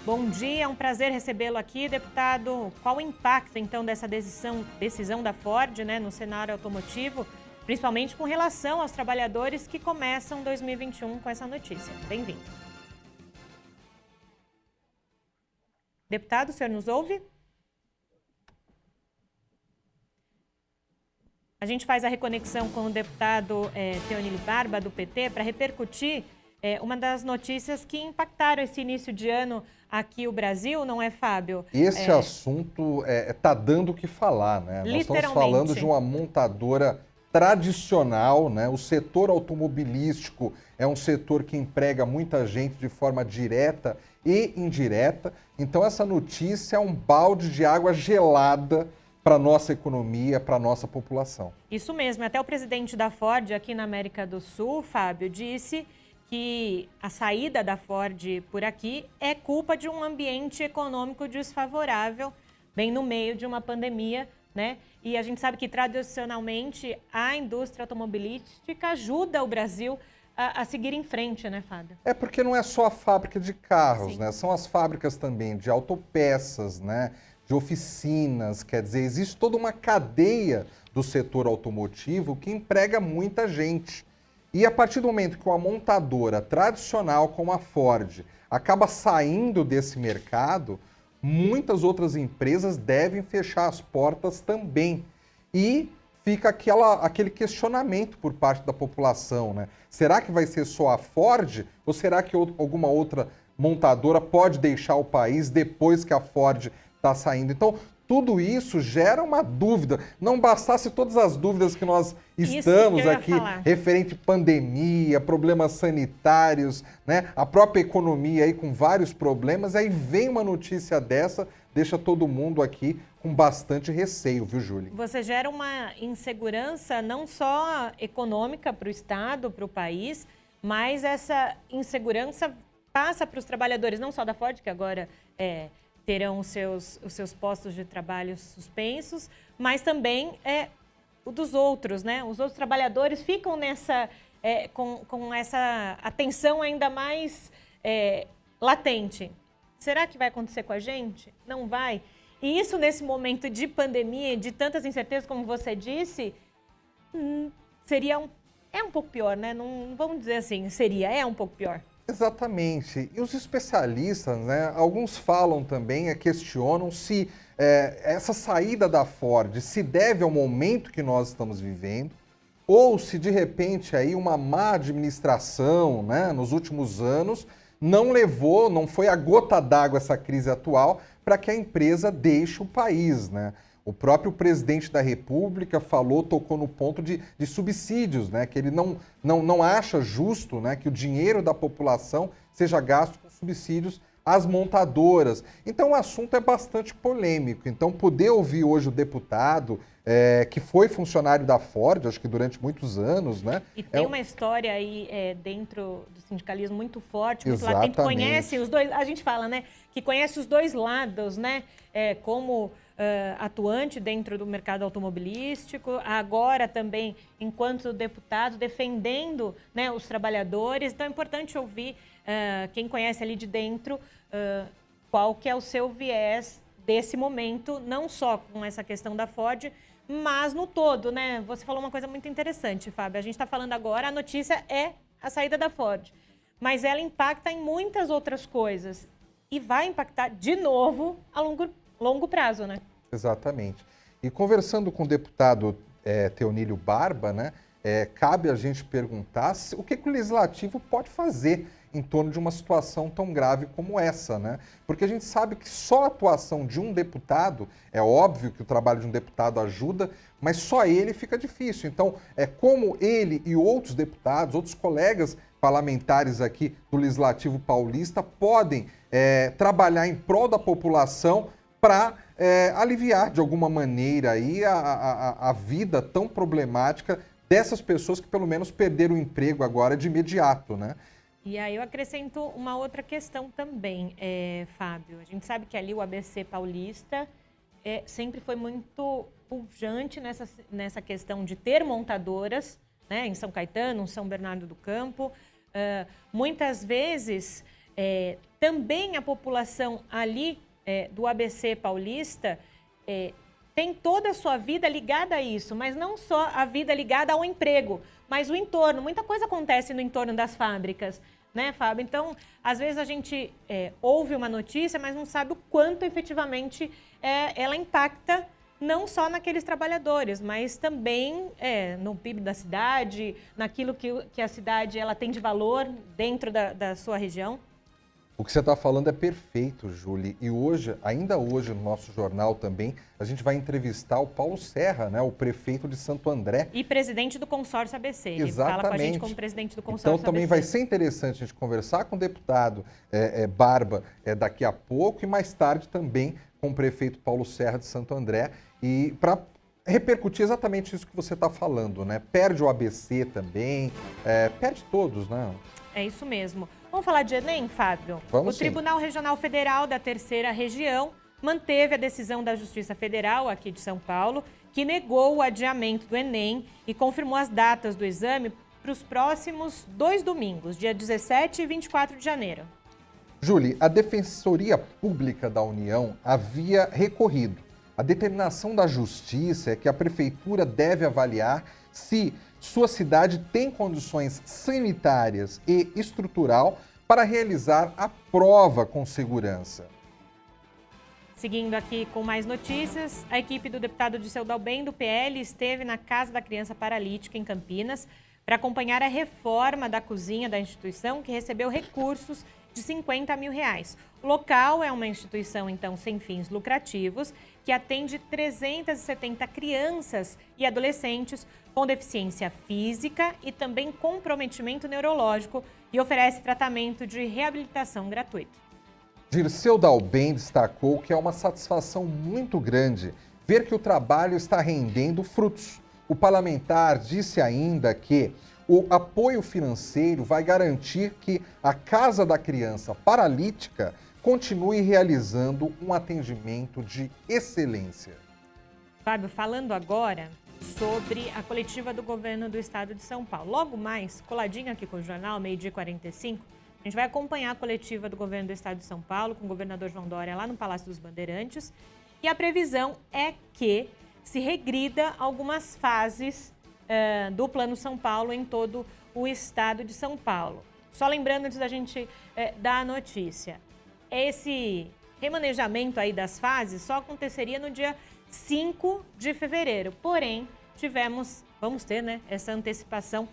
Bom dia, é um prazer recebê-lo aqui, deputado. Qual o impacto, então, dessa decisão da Ford, né, no cenário automotivo, principalmente com relação aos trabalhadores que começam 2021 com essa notícia? Bem-vindo. Deputado, o senhor nos ouve? A gente faz a reconexão com o deputado Teonílio Barba, do PT, para repercutir uma das notícias que impactaram esse início de ano aqui o Brasil, não é, Fábio? Esse assunto está dando o que falar, né? Nós estamos falando de uma montadora tradicional, né? O setor automobilístico é um setor que emprega muita gente de forma direta e indireta. Então essa notícia é um balde de água gelada para a nossa economia, para a nossa população. Isso mesmo. Até o presidente da Ford aqui na América do Sul, Fábio, disse que a saída da Ford por aqui é culpa de um ambiente econômico desfavorável, bem no meio de uma pandemia, né? E a gente sabe que, tradicionalmente, a indústria automobilística ajuda o Brasil a seguir em frente, né, Fábio? É porque não é só a fábrica de carros, Sim. né? São as fábricas também de autopeças, né? De oficinas, quer dizer, existe toda uma cadeia do setor automotivo que emprega muita gente. E a partir do momento que uma montadora tradicional como a Ford acaba saindo desse mercado, muitas outras empresas devem fechar as portas também. E fica aquele questionamento por parte da população, né? Será que vai ser só a Ford ou será que alguma outra montadora pode deixar o país depois que a Ford está saindo? Então, tudo isso gera uma dúvida. Não bastasse todas as dúvidas que nós estamos aqui, referente à pandemia, problemas sanitários, né? A própria economia aí com vários problemas, aí vem uma notícia dessa, deixa todo mundo aqui com bastante receio, viu, Júlia? Você gera uma insegurança não só econômica para o Estado, para o país, mas essa insegurança passa para os trabalhadores, não só da Ford, que agora terão os seus postos de trabalho suspensos, mas também o dos outros, né? Os outros trabalhadores ficam com essa atenção ainda mais latente. Será que vai acontecer com a gente? Não vai? E isso, nesse momento de pandemia, de tantas incertezas, como você disse, seria um pouco pior, né? Não vamos dizer assim, é um pouco pior. Exatamente. E os especialistas, né, alguns falam também, questionam se essa saída da Ford se deve ao momento que nós estamos vivendo ou se, de repente, aí uma má administração, né, nos últimos anos não foi a gota d'água essa crise atual para que a empresa deixe o país, né? O próprio presidente da República tocou no ponto de subsídios, né? Que ele não acha justo, né, que o dinheiro da população seja gasto com subsídios as montadoras. Então o assunto é bastante polêmico. Então poder ouvir hoje o deputado, que foi funcionário da Ford, acho que durante muitos anos, né? E tem uma história aí dentro do sindicalismo muito forte, muito latente, conhece os dois, a gente fala, né, que conhece os dois lados, né, como atuante dentro do mercado automobilístico, agora também enquanto deputado defendendo, né, os trabalhadores. Então é importante ouvir quem conhece ali de dentro qual que é o seu viés desse momento, não só com essa questão da Ford, mas no todo, né? Você falou uma coisa muito interessante, Fábio. A gente está falando agora, a notícia é a saída da Ford, mas ela impacta em muitas outras coisas e vai impactar de novo a longo prazo, né? Exatamente. E conversando com o deputado Teonílio Barba, né, cabe a gente perguntar o que o Legislativo pode fazer em torno de uma situação tão grave como essa, né? Porque a gente sabe que só a atuação de um deputado, é óbvio que o trabalho de um deputado ajuda, mas só ele fica difícil. Então, como ele e outros deputados, outros colegas parlamentares aqui do Legislativo Paulista podem trabalhar em prol da população para aliviar de alguma maneira aí a vida tão problemática dessas pessoas que pelo menos perderam o emprego agora de imediato, né? E aí eu acrescento uma outra questão também, Fábio. A gente sabe que ali o ABC Paulista sempre foi muito pujante nessa questão de ter montadoras, né, em São Caetano, em São Bernardo do Campo. Muitas vezes, também a população ali do ABC Paulista tem toda a sua vida ligada a isso, mas não só a vida ligada ao emprego, mas o entorno. Muita coisa acontece no entorno das fábricas, né, Fábio? Então, às vezes a gente ouve uma notícia, mas não sabe o quanto efetivamente ela impacta não só naqueles trabalhadores, mas também no PIB da cidade, naquilo que a cidade ela tem de valor dentro da sua região. O que você está falando é perfeito, Júlia. E hoje, ainda hoje, no nosso jornal também, a gente vai entrevistar o Paulo Serra, né, o prefeito de Santo André. E presidente do consórcio ABC. Ele Exatamente. Fala com a gente como presidente do consórcio ABC. Então também vai ser interessante a gente conversar com o deputado Barba daqui a pouco e mais tarde também com o prefeito Paulo Serra de Santo André. E para repercutir exatamente isso que você está falando, né? Perde o ABC também, perde todos, né? É isso mesmo. Vamos falar de Enem, Fábio? Vamos sim. O Tribunal Regional Federal da Terceira Região manteve a decisão da Justiça Federal aqui de São Paulo, que negou o adiamento do Enem e confirmou as datas do exame para os próximos 2 domingos, dia 17 e 24 de janeiro. Júlia, a Defensoria Pública da União havia recorrido. A determinação da Justiça é que a Prefeitura deve avaliar se sua cidade tem condições sanitárias e estrutural para realizar a prova com segurança. Seguindo aqui com mais notícias, a equipe do deputado Dirceu Dalben, do PL, esteve na Casa da Criança Paralítica, em Campinas, para acompanhar a reforma da cozinha da instituição, que recebeu recursos de R$50 mil. O local é uma instituição, então, sem fins lucrativos, que atende 370 crianças e adolescentes com deficiência física e também comprometimento neurológico e oferece tratamento de reabilitação gratuito. Dirceu Dalben destacou que é uma satisfação muito grande ver que o trabalho está rendendo frutos. O parlamentar disse ainda que o apoio financeiro vai garantir que a Casa da Criança Paralítica continue realizando um atendimento de excelência. Fábio, falando agora sobre a coletiva do governo do estado de São Paulo. Logo mais, coladinho aqui com o jornal, 12h45, a gente vai acompanhar a coletiva do governo do estado de São Paulo com o governador João Dória lá no Palácio dos Bandeirantes. E a previsão é que se regrida algumas fases do Plano São Paulo em todo o estado de São Paulo. Só lembrando, antes da gente dar a notícia, esse remanejamento aí das fases só aconteceria no dia 5 de fevereiro. Porém, vamos ter, né, essa antecipação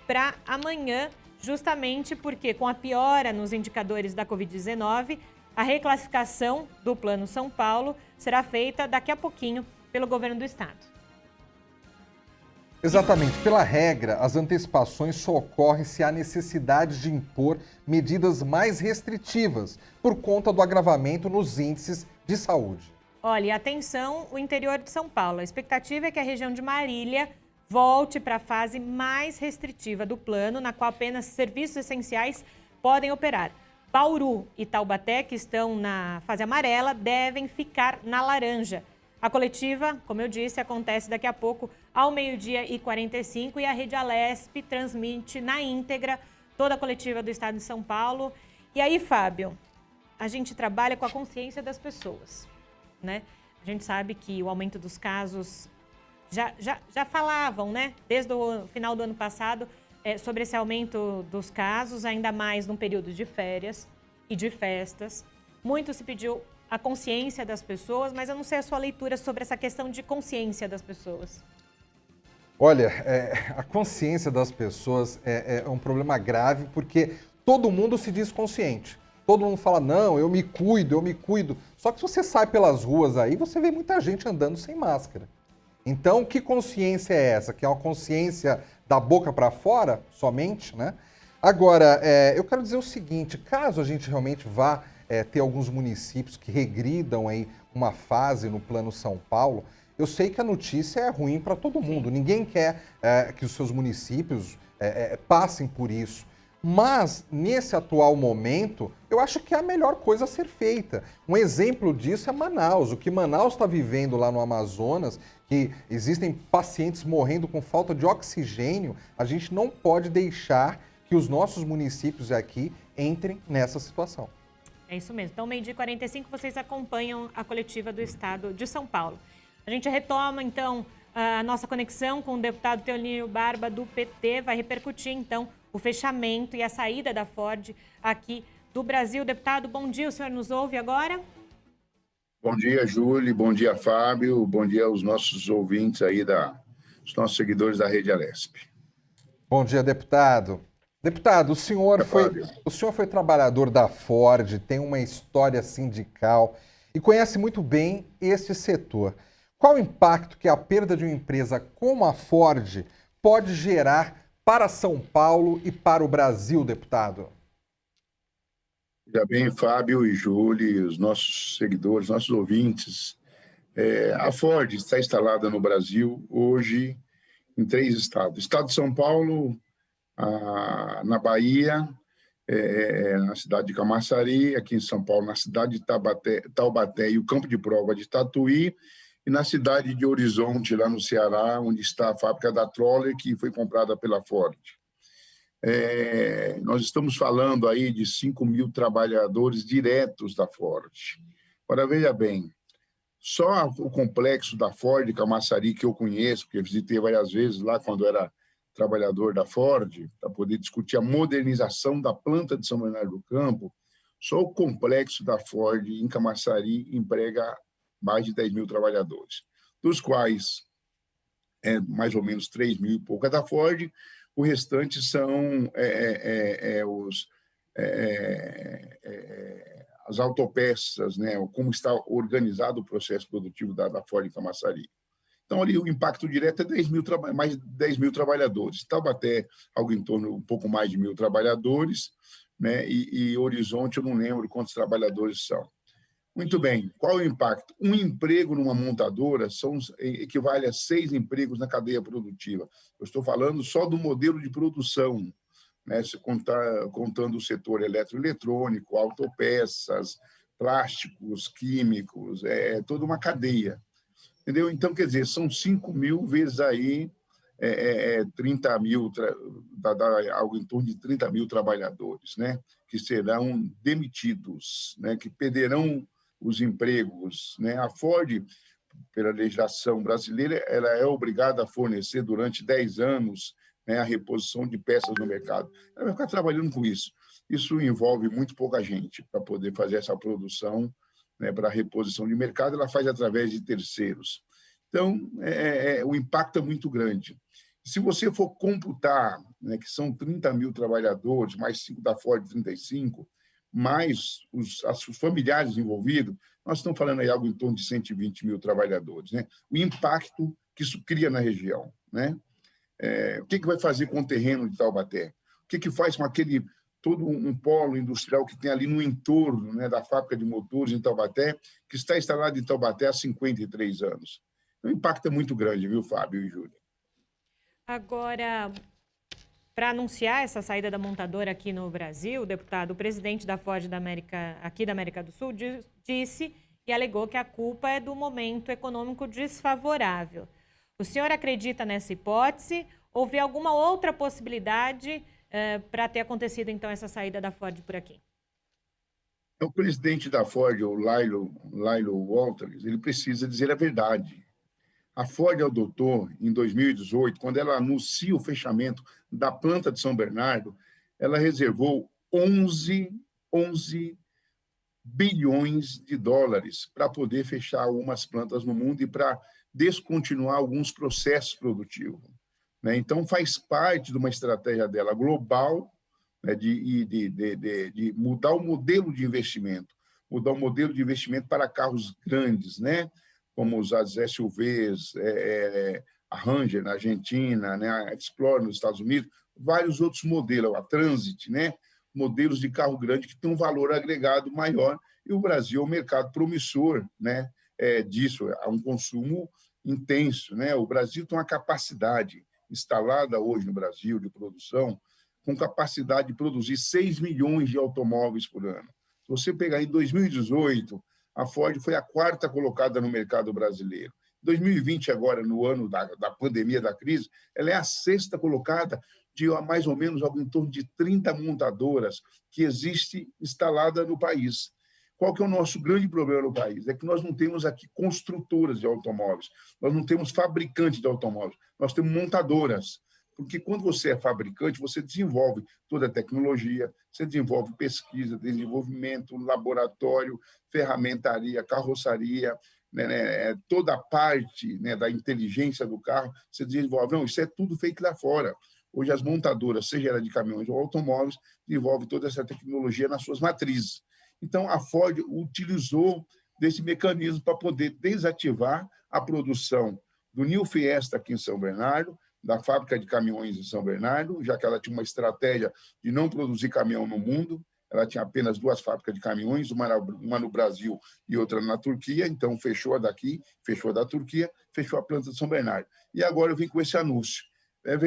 para amanhã, justamente porque com a piora nos indicadores da Covid-19, a reclassificação do Plano São Paulo será feita daqui a pouquinho pelo governo do estado. Exatamente. Pela regra, as antecipações só ocorrem se há necessidade de impor medidas mais restritivas por conta do agravamento nos índices de saúde. Olha, e atenção, o interior de São Paulo. A expectativa é que a região de Marília volte para a fase mais restritiva do plano, na qual apenas serviços essenciais podem operar. Bauru e Taubaté, que estão na fase amarela, devem ficar na laranja. A coletiva, como eu disse, acontece daqui a pouco ao 12h45 e a Rede Alesp transmite na íntegra toda a coletiva do Estado de São Paulo. E aí, Fábio, a gente trabalha com a consciência das pessoas, né? A gente sabe que o aumento dos casos já falavam, né? Desde o final do ano passado, sobre esse aumento dos casos, ainda mais num período de férias e de festas. Muito se pediu a consciência das pessoas, mas eu não sei a sua leitura sobre essa questão de consciência das pessoas. Olha, a consciência das pessoas é um problema grave porque todo mundo se diz consciente. Todo mundo fala, não, eu me cuido. Só que se você sai pelas ruas aí, você vê muita gente andando sem máscara. Então, que consciência é essa? Que é uma consciência da boca para fora, somente, né? Agora, eu quero dizer o seguinte, caso a gente realmente vá ter alguns municípios que regridam aí uma fase no Plano São Paulo, eu sei que a notícia é ruim para todo mundo. Ninguém quer que os seus municípios passem por isso. Mas, nesse atual momento, eu acho que é a melhor coisa a ser feita. Um exemplo disso é Manaus. O que Manaus está vivendo lá no Amazonas, que existem pacientes morrendo com falta de oxigênio, a gente não pode deixar que os nossos municípios aqui entrem nessa situação. É isso mesmo. Então, 12h45, vocês acompanham a coletiva do Estado de São Paulo. A gente retoma, então, a nossa conexão com o deputado Teonino Barba, do PT. Vai repercutir, então, o fechamento e a saída da Ford aqui do Brasil. Deputado, bom dia. O senhor nos ouve agora? Bom dia, Júlia. Bom dia, Fábio. Bom dia aos nossos ouvintes aí, os nossos seguidores da Rede Alesp. Bom dia, deputado. Deputado, o senhor foi trabalhador da Ford, tem uma história sindical e conhece muito bem este setor. Qual o impacto que a perda de uma empresa como a Ford pode gerar para São Paulo e para o Brasil, deputado? Já bem, Fábio e Júlia, os nossos seguidores, nossos ouvintes. A Ford está instalada no Brasil hoje em 3 estados. Estado de São Paulo, na Bahia, na cidade de Camaçari, aqui em São Paulo, na cidade de Taubaté e o campo de prova de Tatuí, e na cidade de Horizonte, lá no Ceará, onde está a fábrica da Troller, que foi comprada pela Ford. Nós estamos falando aí de 5.000 trabalhadores diretos da Ford. Agora, veja bem, só o complexo da Ford Camaçari, que eu conheço, porque eu visitei várias vezes lá quando era trabalhador da Ford, para poder discutir a modernização da planta de São Bernardo do Campo, só o complexo da Ford em Camaçari emprega mais de 10.000 trabalhadores, dos quais mais ou menos 3.000 e pouco é da Ford, o restante são as autopeças, né? Como está organizado o processo produtivo da Ford em Camaçari. Então, ali o impacto direto é mais de 10.000 trabalhadores. Taubaté, algo em torno um pouco mais de 1.000 trabalhadores, né? E Horizonte, eu não lembro quantos trabalhadores são. Muito bem, qual é o impacto? Um emprego numa montadora equivale a 6 empregos na cadeia produtiva. Eu estou falando só do modelo de produção, né? Se contando o setor eletroeletrônico, autopeças, plásticos, químicos, toda uma cadeia. Entendeu? Então, quer dizer, são 5.000 vezes aí 30.000, dá algo em torno de 30.000 trabalhadores, né? Que serão demitidos, né? Que perderão os empregos, né? A Ford, pela legislação brasileira, ela é obrigada a fornecer durante 10 anos, né, a reposição de peças no mercado. Ela vai ficar trabalhando com isso. Isso envolve muito pouca gente para poder fazer essa produção, né, para a reposição de mercado, ela faz através de terceiros. Então, o impacto é muito grande. Se você for computar, né, que são 30.000 trabalhadores, mais 5 da Ford, 35, mais os familiares envolvidos, nós estamos falando aí algo em torno de 120.000 trabalhadores, né? O impacto que isso cria na região, né? O que vai fazer com o terreno de Taubaté? O que faz com aquele todo um polo industrial que tem ali no entorno, né, da fábrica de motores em Taubaté, que está instalado em Taubaté há 53 anos? O impacto é muito grande, viu, Fábio e Júlia? Agora, para anunciar essa saída da montadora aqui no Brasil, o presidente da Ford aqui da América do Sul disse e alegou que a culpa é do momento econômico desfavorável. O senhor acredita nessa hipótese? Ou vê alguma outra possibilidade para ter acontecido, então, essa saída da Ford por aqui? O presidente da Ford, o Lilo Walters, ele precisa dizer a verdade. A Ford adotou, em 2018, quando ela anuncia o fechamento da planta de São Bernardo, ela reservou 11 bilhões de dólares para poder fechar algumas plantas no mundo e para descontinuar alguns processos produtivos. Então, faz parte de uma estratégia dela global, né, de mudar o modelo de investimento, para carros grandes, né, como as SUVs, a Ranger na Argentina, né, a Explorer nos Estados Unidos, vários outros modelos, a Transit, né, modelos de carro grande que têm um valor agregado maior, e o Brasil é um mercado promissor, né, disso, há um consumo intenso, né? O Brasil tem uma capacidade instalada hoje no Brasil de produção, com capacidade de produzir 6 milhões de automóveis por ano. Se você pegar em 2018, a Ford foi a 4ª colocada no mercado brasileiro. Em 2020, agora, no ano da pandemia, da crise, ela é a 6ª colocada de mais ou menos algo em torno de 30 montadoras que existe instalada no país. Qual que é o nosso grande problema no país? É que nós não temos aqui construtoras de automóveis, nós não temos fabricantes de automóveis, nós temos montadoras. Porque quando você é fabricante, você desenvolve toda a tecnologia, você desenvolve pesquisa, desenvolvimento, laboratório, ferramentaria, carroçaria, né, toda a parte, né, da inteligência do carro, você desenvolve. Não, isso é tudo feito lá fora. Hoje as montadoras, seja ela de caminhões ou automóveis, desenvolvem toda essa tecnologia nas suas matrizes. Então, a Ford utilizou desse mecanismo para poder desativar a produção do New Fiesta aqui em São Bernardo, da fábrica de caminhões em São Bernardo, já que ela tinha uma estratégia de não produzir caminhão no mundo. Ela tinha apenas 2 fábricas de caminhões, uma no Brasil e outra na Turquia. Então, fechou a daqui, fechou a da Turquia, fechou a planta de São Bernardo. E agora eu vim com esse anúncio. É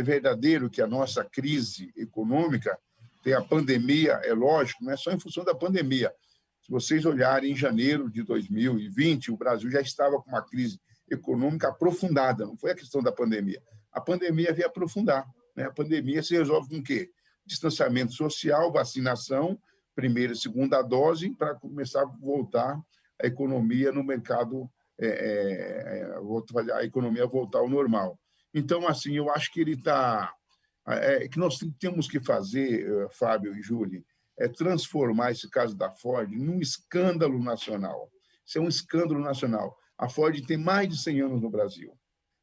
verdadeiro que a nossa crise econômica tem a pandemia, é lógico, não é só em função da pandemia. Se vocês olharem, em janeiro de 2020, o Brasil já estava com uma crise econômica aprofundada, não foi a questão da pandemia. A pandemia veio aprofundar, né? A pandemia se resolve com o quê? Distanciamento social, vacinação, primeira e segunda dose, para começar a voltar a economia no mercado, a economia voltar ao normal. Então, assim, eu acho que ele está... que nós temos que fazer, Fábio e Júlia, é transformar esse caso da Ford num escândalo nacional. Isso é um escândalo nacional. A Ford tem mais de 100 anos no Brasil.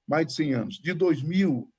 Mais de 100 anos. De 2001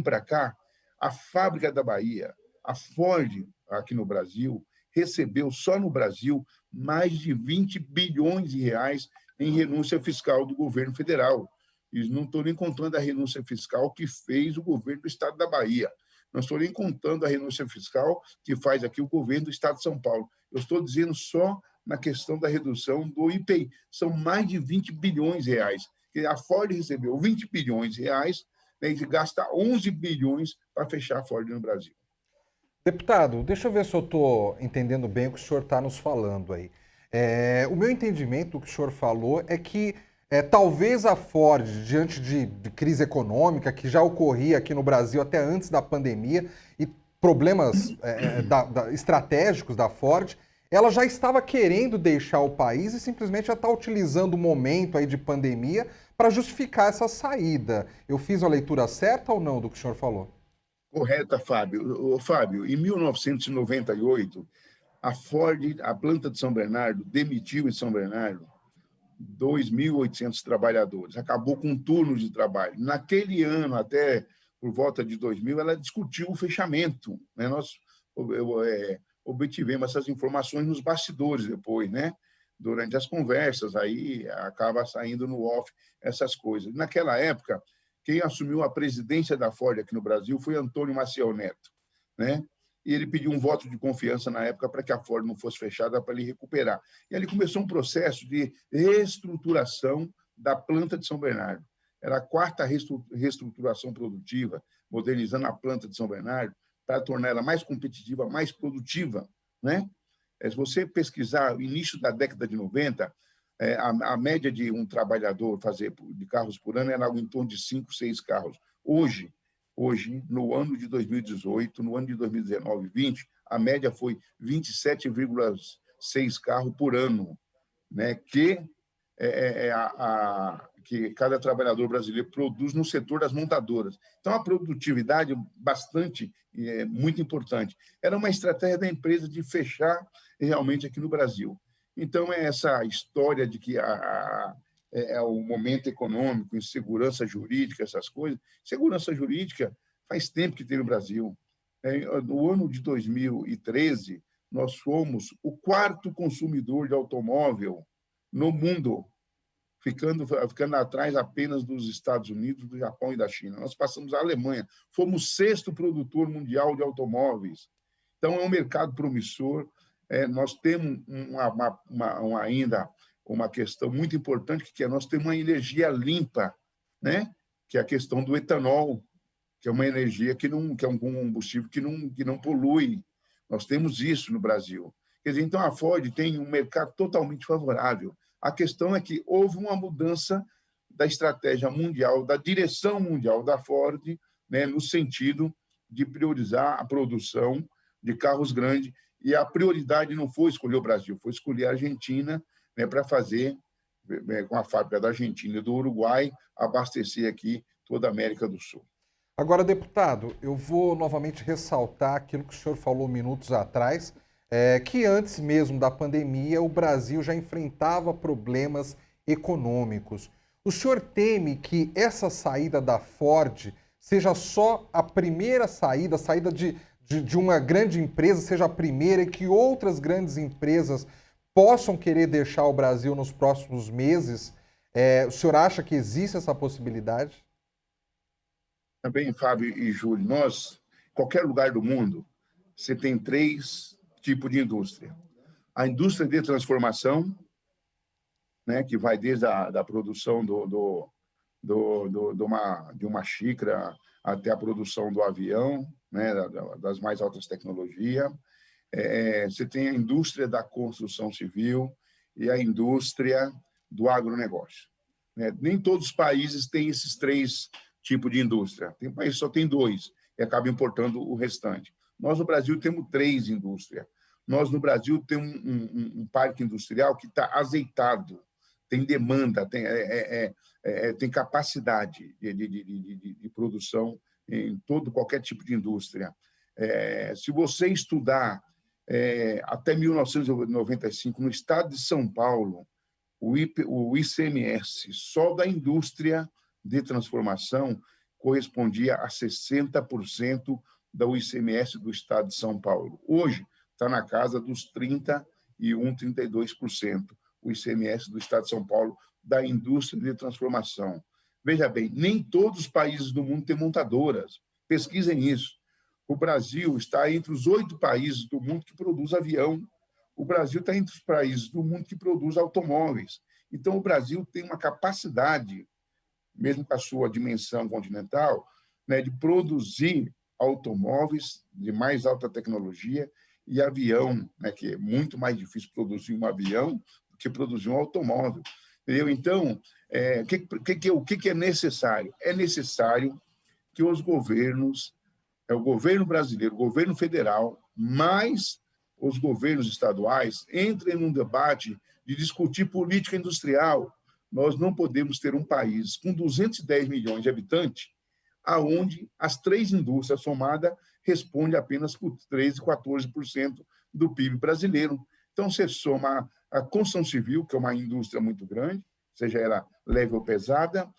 para cá, a fábrica da Bahia, a Ford, aqui no Brasil, recebeu só no Brasil mais de 20 bilhões de reais em renúncia fiscal do governo federal. E não estou nem contando a renúncia fiscal que fez o governo do estado da Bahia. Não estou nem contando a renúncia fiscal que faz aqui o governo do estado de São Paulo. Eu estou dizendo só na questão da redução do IPI. São mais de 20 bilhões de reais. A Ford recebeu 20 bilhões de reais, né, e gasta 11 bilhões para fechar a Ford no Brasil. Deputado, deixa eu ver se eu estou entendendo bem o que o senhor está nos falando aí. O meu entendimento do que o senhor falou é que talvez a Ford, diante de crise econômica que já ocorria aqui no Brasil até antes da pandemia e problemas estratégicos da Ford, ela já estava querendo deixar o país e simplesmente já está utilizando o momento aí de pandemia para justificar essa saída. Eu fiz a leitura certa ou não do que o senhor falou? Correta, Fábio. Fábio, em 1998, a Ford, a planta de São Bernardo, demitiu em São Bernardo 2.800 trabalhadores, acabou com um turno de trabalho. Naquele ano, até por volta de 2000, ela discutiu o fechamento, né? Nós obtivemos essas informações nos bastidores depois, né? Durante as conversas, aí acaba saindo no off essas coisas. Naquela época, quem assumiu a presidência da Ford aqui no Brasil foi Antônio Maciel Neto, né? E ele pediu um voto de confiança na época para que a Ford não fosse fechada, para ele recuperar. E ali começou um processo de reestruturação da planta de São Bernardo. Era a quarta reestruturação produtiva, modernizando a planta de São Bernardo para tornar ela mais competitiva, mais produtiva, né? Se você pesquisar o início da década de 90, a média de um trabalhador fazer de carros por ano era algo em torno de 5, 6 carros. Hoje, no ano de 2018, no ano de 2019 e 2020, a média foi 27,6 carros por ano, né? Que cada trabalhador brasileiro produz no setor das montadoras. Então, a produtividade muito importante. Era uma estratégia da empresa de fechar realmente aqui no Brasil. Então, é essa história de que o momento econômico, insegurança jurídica, essas coisas. Segurança jurídica faz tempo que tem no Brasil. No ano de 2013, nós fomos o quarto consumidor de automóvel no mundo, ficando atrás apenas dos Estados Unidos, do Japão e da China. Nós passamos a Alemanha, fomos o sexto produtor mundial de automóveis. Então, é um mercado promissor. Nós temos ainda uma questão muito importante, que nós temos uma energia limpa, né? Que é a questão do etanol, que é uma energia que é um combustível que não polui. Nós temos isso no Brasil. Quer dizer, então, a Ford tem um mercado totalmente favorável. A questão é que houve uma mudança da estratégia mundial, da direção mundial da Ford, né, no sentido de priorizar a produção de carros grandes, e a prioridade não foi escolher o Brasil, foi escolher a Argentina, né, para fazer, com a fábrica da Argentina e do Uruguai, abastecer aqui toda a América do Sul. Agora, deputado, eu vou novamente ressaltar aquilo que o senhor falou minutos atrás, que antes mesmo da pandemia o Brasil já enfrentava problemas econômicos. O senhor teme que essa saída da Ford seja só a primeira saída, a saída de uma grande empresa seja a primeira, e que outras grandes empresas possam querer deixar o Brasil nos próximos meses? O senhor acha que existe essa possibilidade? Também, Fábio e Júlio, qualquer lugar do mundo, você tem 3 tipos de indústria. A indústria de transformação, né, que vai desde a produção de uma xícara até a produção do avião, né, das mais altas tecnologias. Você tem a indústria da construção civil e a indústria do agronegócio, né? Nem todos os países têm esses 3 tipos de indústria. Tem países que só tem 2 e acaba importando o restante. Nós, no Brasil, temos 3 indústrias. Nós, no Brasil, temos um parque industrial que está azeitado, tem demanda, tem capacidade de produção em qualquer tipo de indústria. Se você estudar até 1995, no estado de São Paulo, o ICMS só da indústria de transformação correspondia a 60% do ICMS do estado de São Paulo. Hoje, está na casa dos 31%, 32%, o ICMS do estado de São Paulo da indústria de transformação. Veja bem, nem todos os países do mundo têm montadoras. Pesquisem isso. O Brasil está entre os 8 países do mundo que produz avião. O Brasil está entre os países do mundo que produz automóveis. Então, o Brasil tem uma capacidade, mesmo com a sua dimensão continental, né, de produzir automóveis de mais alta tecnologia e avião, né, que é muito mais difícil produzir um avião do que produzir um automóvel. Entendeu? Então, o que é necessário? É necessário que os governos, o governo brasileiro, o governo federal, mais os governos estaduais, entrem num debate de discutir política industrial. Nós não podemos ter um país com 210 milhões de habitantes, aonde as 3 indústrias somadas respondem apenas por 13%, 14% do PIB brasileiro. Então, você soma a construção civil, que é uma indústria muito grande, seja ela leve ou pesada,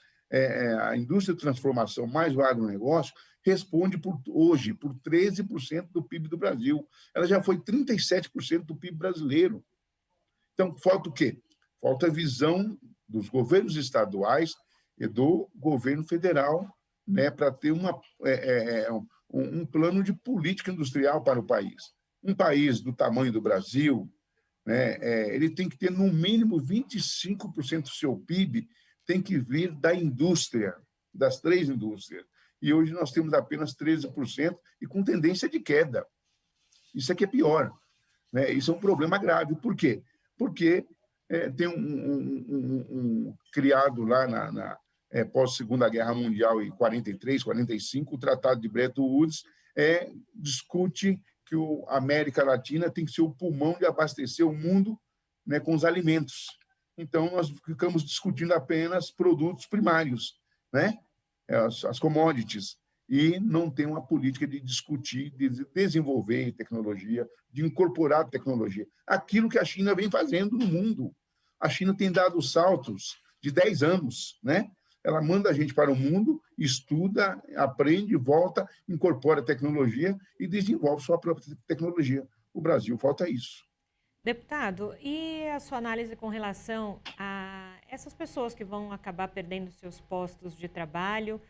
a indústria de transformação mais o agronegócio, responde hoje por 13% do PIB do Brasil. Ela já foi 37% do PIB brasileiro. Então, falta o quê? Falta a visão dos governos estaduais e do governo federal, né, para ter um plano de política industrial para o país. Um país do tamanho do Brasil, né, ele tem que ter, no mínimo, 25% do seu PIB tem que vir da indústria, das 3 indústrias. E hoje nós temos apenas 13% e com tendência de queda. Isso aqui é pior, né? Isso é um problema grave. Por quê? Porque tem criado lá pós-Segunda Guerra Mundial, em 43, 45, o Tratado de Bretton Woods discute que a América Latina tem que ser o pulmão de abastecer o mundo, né, com os alimentos. Então, nós ficamos discutindo apenas produtos primários, né, as commodities, e não tem uma política de discutir, de desenvolver tecnologia, de incorporar tecnologia. Aquilo que a China vem fazendo no mundo. A China tem dado saltos de 10 anos, né? Ela manda a gente para o mundo, estuda, aprende, volta, incorpora tecnologia e desenvolve sua própria tecnologia. O Brasil falta isso. Deputado, e a sua análise com relação a essas pessoas que vão acabar perdendo seus postos de trabalho?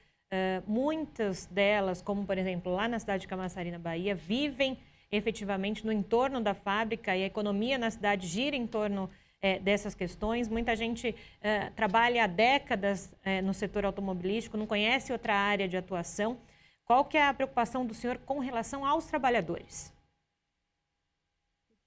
Muitas delas, como por exemplo lá na cidade de Camaçari, na Bahia, vivem efetivamente no entorno da fábrica e a economia na cidade gira em torno dessas questões. Muita gente trabalha há décadas no setor automobilístico, não conhece outra área de atuação. Qual que é a preocupação do senhor com relação aos trabalhadores?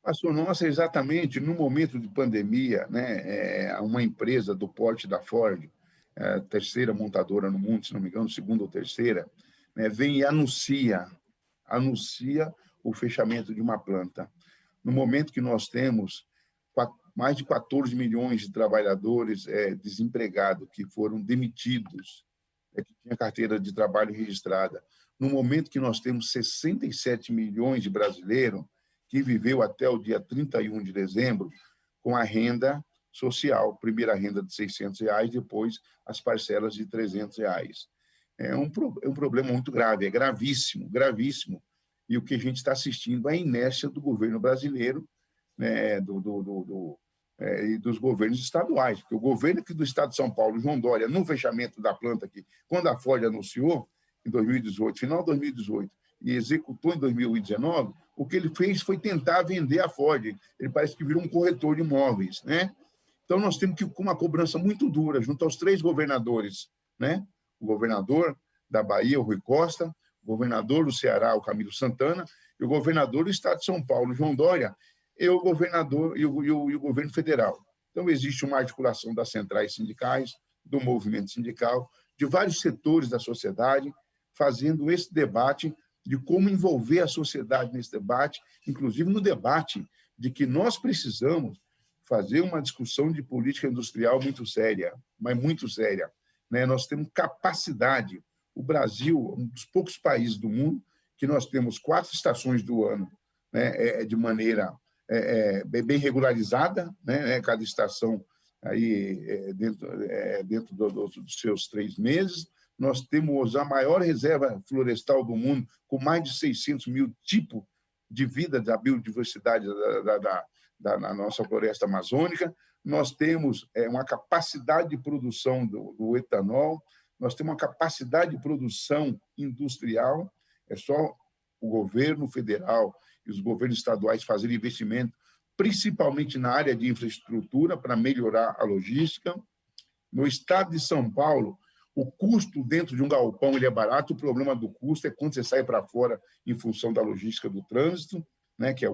Pastor, nossa, exatamente no momento de pandemia, né, uma empresa do porte da Ford, a terceira montadora no mundo, se não me engano, segunda ou terceira, né, vem e anuncia o fechamento de uma planta. No momento que nós temos mais de 14 milhões de trabalhadores desempregados, que foram demitidos, que tinham carteira de trabalho registrada, no momento que nós temos 67 milhões de brasileiros que viveu até o dia 31 de dezembro com a renda social, primeira renda de R$600, depois as parcelas de R$300. É um problema muito grave, é gravíssimo, gravíssimo. E o que a gente está assistindo é a inércia do governo brasileiro, né, e dos governos estaduais, porque o governo aqui do estado de São Paulo, João Dória, no fechamento da planta aqui, quando a Ford anunciou, em 2018, final de 2018, e executou em 2019, o que ele fez foi tentar vender a Ford. Ele parece que virou um corretor de imóveis, né? Então, nós temos que, com uma cobrança muito dura, junto aos 3 governadores, né? O governador da Bahia, o Rui Costa, o governador do Ceará, o Camilo Santana, e o governador do estado de São Paulo, João Dória, e o governador e o governo federal. Então, existe uma articulação das centrais sindicais, do movimento sindical, de vários setores da sociedade, fazendo esse debate de como envolver a sociedade nesse debate, inclusive no debate de que nós precisamos fazer uma discussão de política industrial muito séria, mas muito séria, né? Nós temos capacidade. O Brasil é um dos poucos países do mundo que nós temos 4 estações do ano, né, de maneira bem regularizada, né, cada estação aí dentro dos seus 3 meses. Nós temos a maior reserva florestal do mundo, com mais de 600 mil tipos de vida da biodiversidade da nossa floresta amazônica. Nós temos uma capacidade de produção do etanol, nós temos uma capacidade de produção industrial. É só o governo federal e os governos estaduais fazerem investimento, principalmente na área de infraestrutura, para melhorar a logística. No estado de São Paulo, o custo dentro de um galpão ele é barato, o problema do custo é quando você sai para fora em função da logística do trânsito, né, que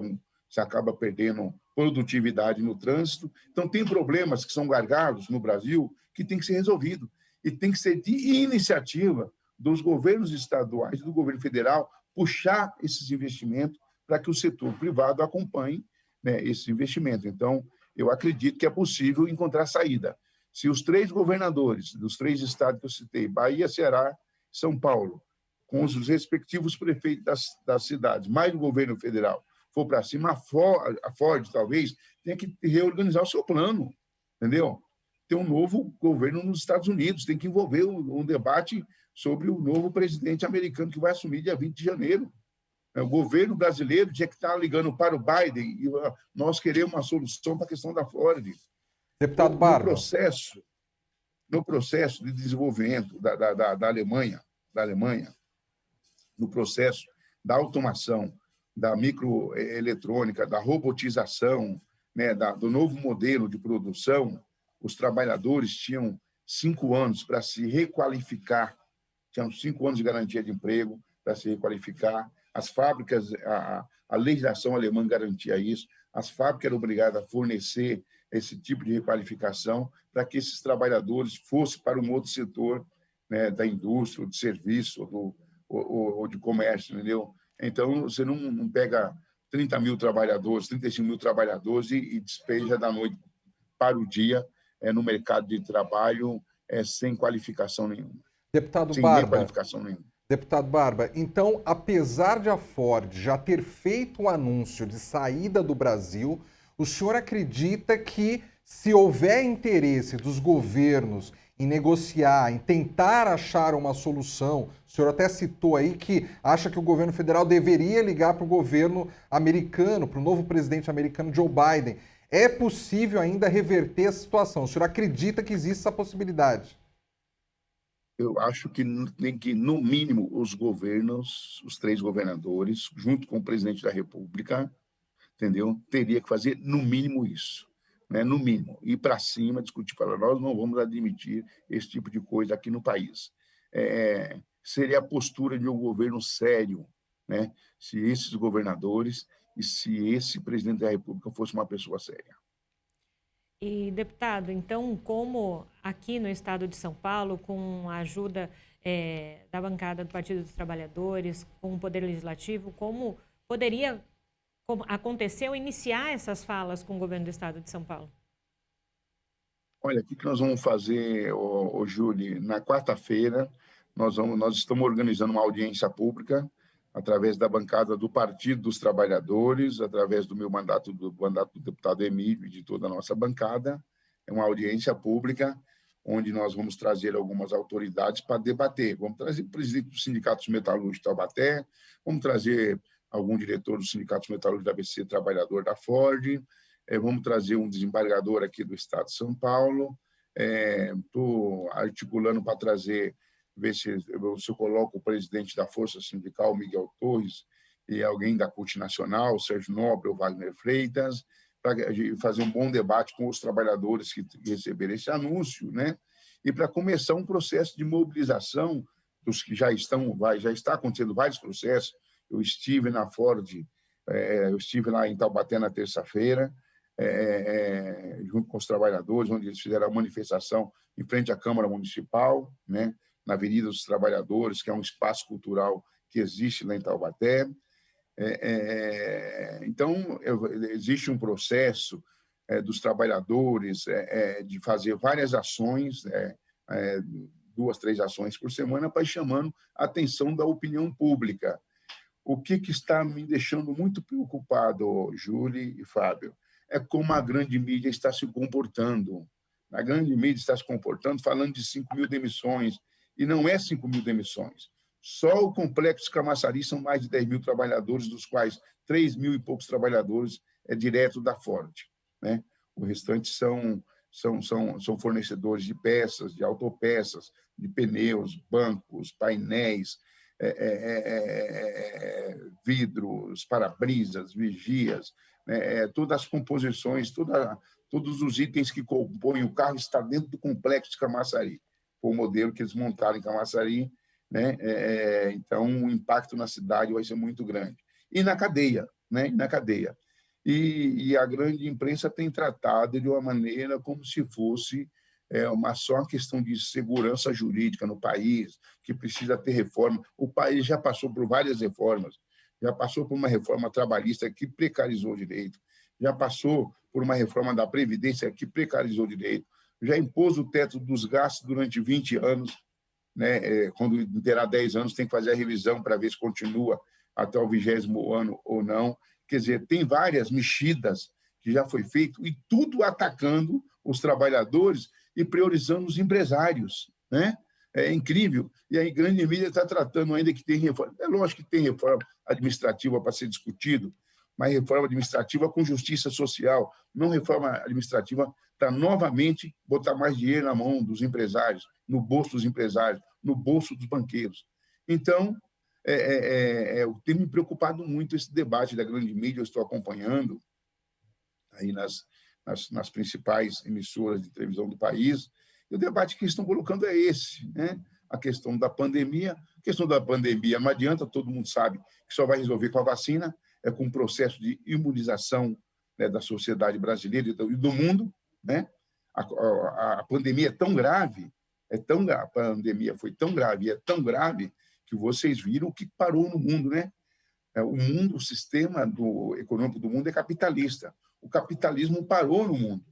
você acaba perdendo produtividade no trânsito. Então, tem problemas que são gargalos no Brasil que tem que ser resolvido e tem que ser de iniciativa dos governos estaduais e do governo federal puxar esses investimentos para que o setor privado acompanhe, né, esse investimento. Então, eu acredito que é possível encontrar saída. Se os 3 governadores dos 3 estados que eu citei, Bahia, Ceará, São Paulo, com os respectivos prefeitos das cidades, mais o governo federal, for para cima, a Ford talvez tenha que reorganizar o seu plano, entendeu? Tem um novo governo nos Estados Unidos, tem que envolver um debate sobre o novo presidente americano que vai assumir dia 20 de janeiro. O governo brasileiro tinha que estar ligando para o Biden e nós queremos uma solução para a questão da Ford. Deputado Barba. no processo de desenvolvimento da Alemanha, no processo da automação, da microeletrônica, da robotização, né, do novo modelo de produção, os trabalhadores tinham 5 anos para se requalificar, tinham 5 anos de garantia de emprego para se requalificar. As fábricas, a legislação alemã garantia isso, as fábricas eram obrigadas a fornecer esse tipo de requalificação para que esses trabalhadores fossem para um outro setor, né, da indústria, de serviço ou de comércio, entendeu? Então, você não pega 30 mil trabalhadores, 35 mil trabalhadores e despeja da noite para o dia no mercado de trabalho sem qualificação nenhuma. Deputado sem Barba, qualificação nenhuma. Deputado Barba, então, apesar de a Ford já ter feito o anúncio de saída do Brasil, o senhor acredita que, se houver interesse dos governos em negociar, em tentar achar uma solução, o senhor até citou aí que acha que o governo federal deveria ligar para o governo americano, para o novo presidente americano Joe Biden, é possível ainda reverter a situação? O senhor acredita que existe essa possibilidade? Eu acho que tem que, no mínimo, os governos, os 3 governadores, junto com o presidente da República, entendeu? Teria que fazer, no mínimo, isso. Né? No mínimo. Ir para cima, discutir, falar, nós não vamos admitir esse tipo de coisa aqui no país. Seria a postura de um governo sério, né? Se esses governadores e se esse presidente da República fosse uma pessoa séria. E, deputado, então, como aqui no estado de São Paulo, com a ajuda da bancada do Partido dos Trabalhadores, com o Poder Legislativo, como poderia acontecer ou iniciar essas falas com o governo do estado de São Paulo? Olha, o que nós vamos fazer, Júlia? Na quarta-feira, nós estamos organizando uma audiência pública através da bancada do Partido dos Trabalhadores, através do meu mandato, do deputado Emílio e de toda a nossa bancada. É uma audiência pública onde nós vamos trazer algumas autoridades para debater. Vamos trazer o presidente do Sindicato dos Metalúrgicos de Taubaté, vamos trazer algum diretor do Sindicato dos Metalúrgicos da ABC, trabalhador da Ford, vamos trazer um desembargador aqui do Estado de São Paulo. Estou articulando para trazer, ver se eu coloco o presidente da Força Sindical, Miguel Torres, e alguém da CUT Nacional, Sérgio Nobre ou Wagner Freitas, para fazer um bom debate com os trabalhadores que receberam esse anúncio, né? E para começar um processo de mobilização dos que já está acontecendo vários processos. Eu estive na Ford, eu estive lá em Taubaté na terça-feira, junto com os trabalhadores, onde eles fizeram a manifestação em frente à Câmara Municipal, né? Na Avenida dos Trabalhadores, que é um espaço cultural que existe lá em Taubaté. Então, existe um processo dos trabalhadores de fazer várias ações, 2, 3 ações por semana, para ir chamando a atenção da opinião pública. O que está me deixando muito preocupado, Júlia e Fábio, é como a grande mídia está se comportando. A grande mídia está se comportando falando de 5 mil demissões, e não é 5 mil demissões. Só o Complexo Camaçari são mais de 10 mil trabalhadores, dos quais 3 mil e poucos trabalhadores é direto da Ford, né? O restante são fornecedores de peças, de autopeças, de pneus, bancos, painéis, vidros, para-brisas, vigias, todas as composições, todos os itens que compõem o carro estão dentro do Complexo de Camaçari. Foi o modelo que eles montaram em Camaçari, né? Então, o impacto na cidade vai ser muito grande. E na cadeia, né? E a grande imprensa tem tratado de uma maneira como se fosse só uma questão de segurança jurídica no país, que precisa ter reforma. O país já passou por várias reformas, já passou por uma reforma trabalhista que precarizou o direito, já passou por uma reforma da Previdência que precarizou o direito, já impôs o teto dos gastos durante 20 anos, né? Quando terá 10 anos, tem que fazer a revisão para ver se continua até o 20º ano ou não. Quer dizer, tem várias mexidas que já foi feito, e tudo atacando os trabalhadores e priorizando os empresários, né? É incrível. E aí, grande mídia está tratando ainda que tem reforma. É lógico que tem reforma administrativa para ser discutido, mas reforma administrativa com justiça social, não reforma administrativa para novamente botar mais dinheiro na mão dos empresários, no bolso dos empresários, no bolso dos banqueiros. Então, eu tenho me preocupado muito esse debate da grande mídia, eu estou acompanhando aí nas principais emissoras de televisão do país, e o debate que eles estão colocando é esse, né? A questão da pandemia. A questão da pandemia não adianta, todo mundo sabe que só vai resolver com a vacina, é com o processo de imunização, né, da sociedade brasileira e do mundo, né? A pandemia é tão grave, a pandemia foi tão grave, e é tão grave que vocês viram o que parou no mundo, né? O mundo, o sistema econômico do mundo é capitalista. O capitalismo parou no mundo.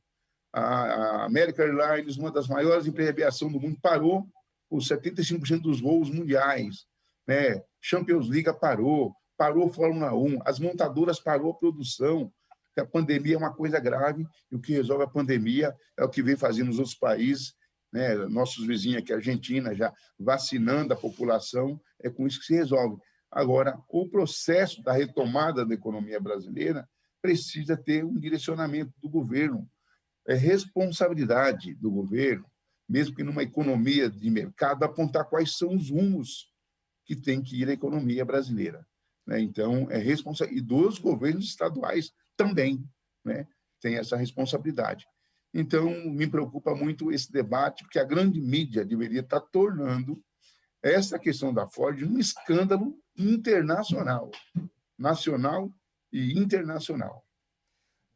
A American Airlines, uma das maiores empresas de aviação do mundo, parou os 75% dos voos mundiais, né? Champions League parou Fórmula 1, as montadoras parou a produção. A pandemia é uma coisa grave e o que resolve a pandemia é o que vem fazendo nos outros países, né? Nossos vizinhos aqui, a Argentina, já vacinando a população, é com isso que se resolve. Agora, o processo da retomada da economia brasileira precisa ter um direcionamento do governo, é responsabilidade do governo, mesmo que numa economia de mercado, apontar quais são os rumos que tem que ir a economia brasileira, né? Então, é responsabilidade. E dos governos estaduais também, né? Tem essa responsabilidade. Então, me preocupa muito esse debate, porque a grande mídia deveria estar tornando essa questão da Ford um escândalo internacional, nacional e internacional.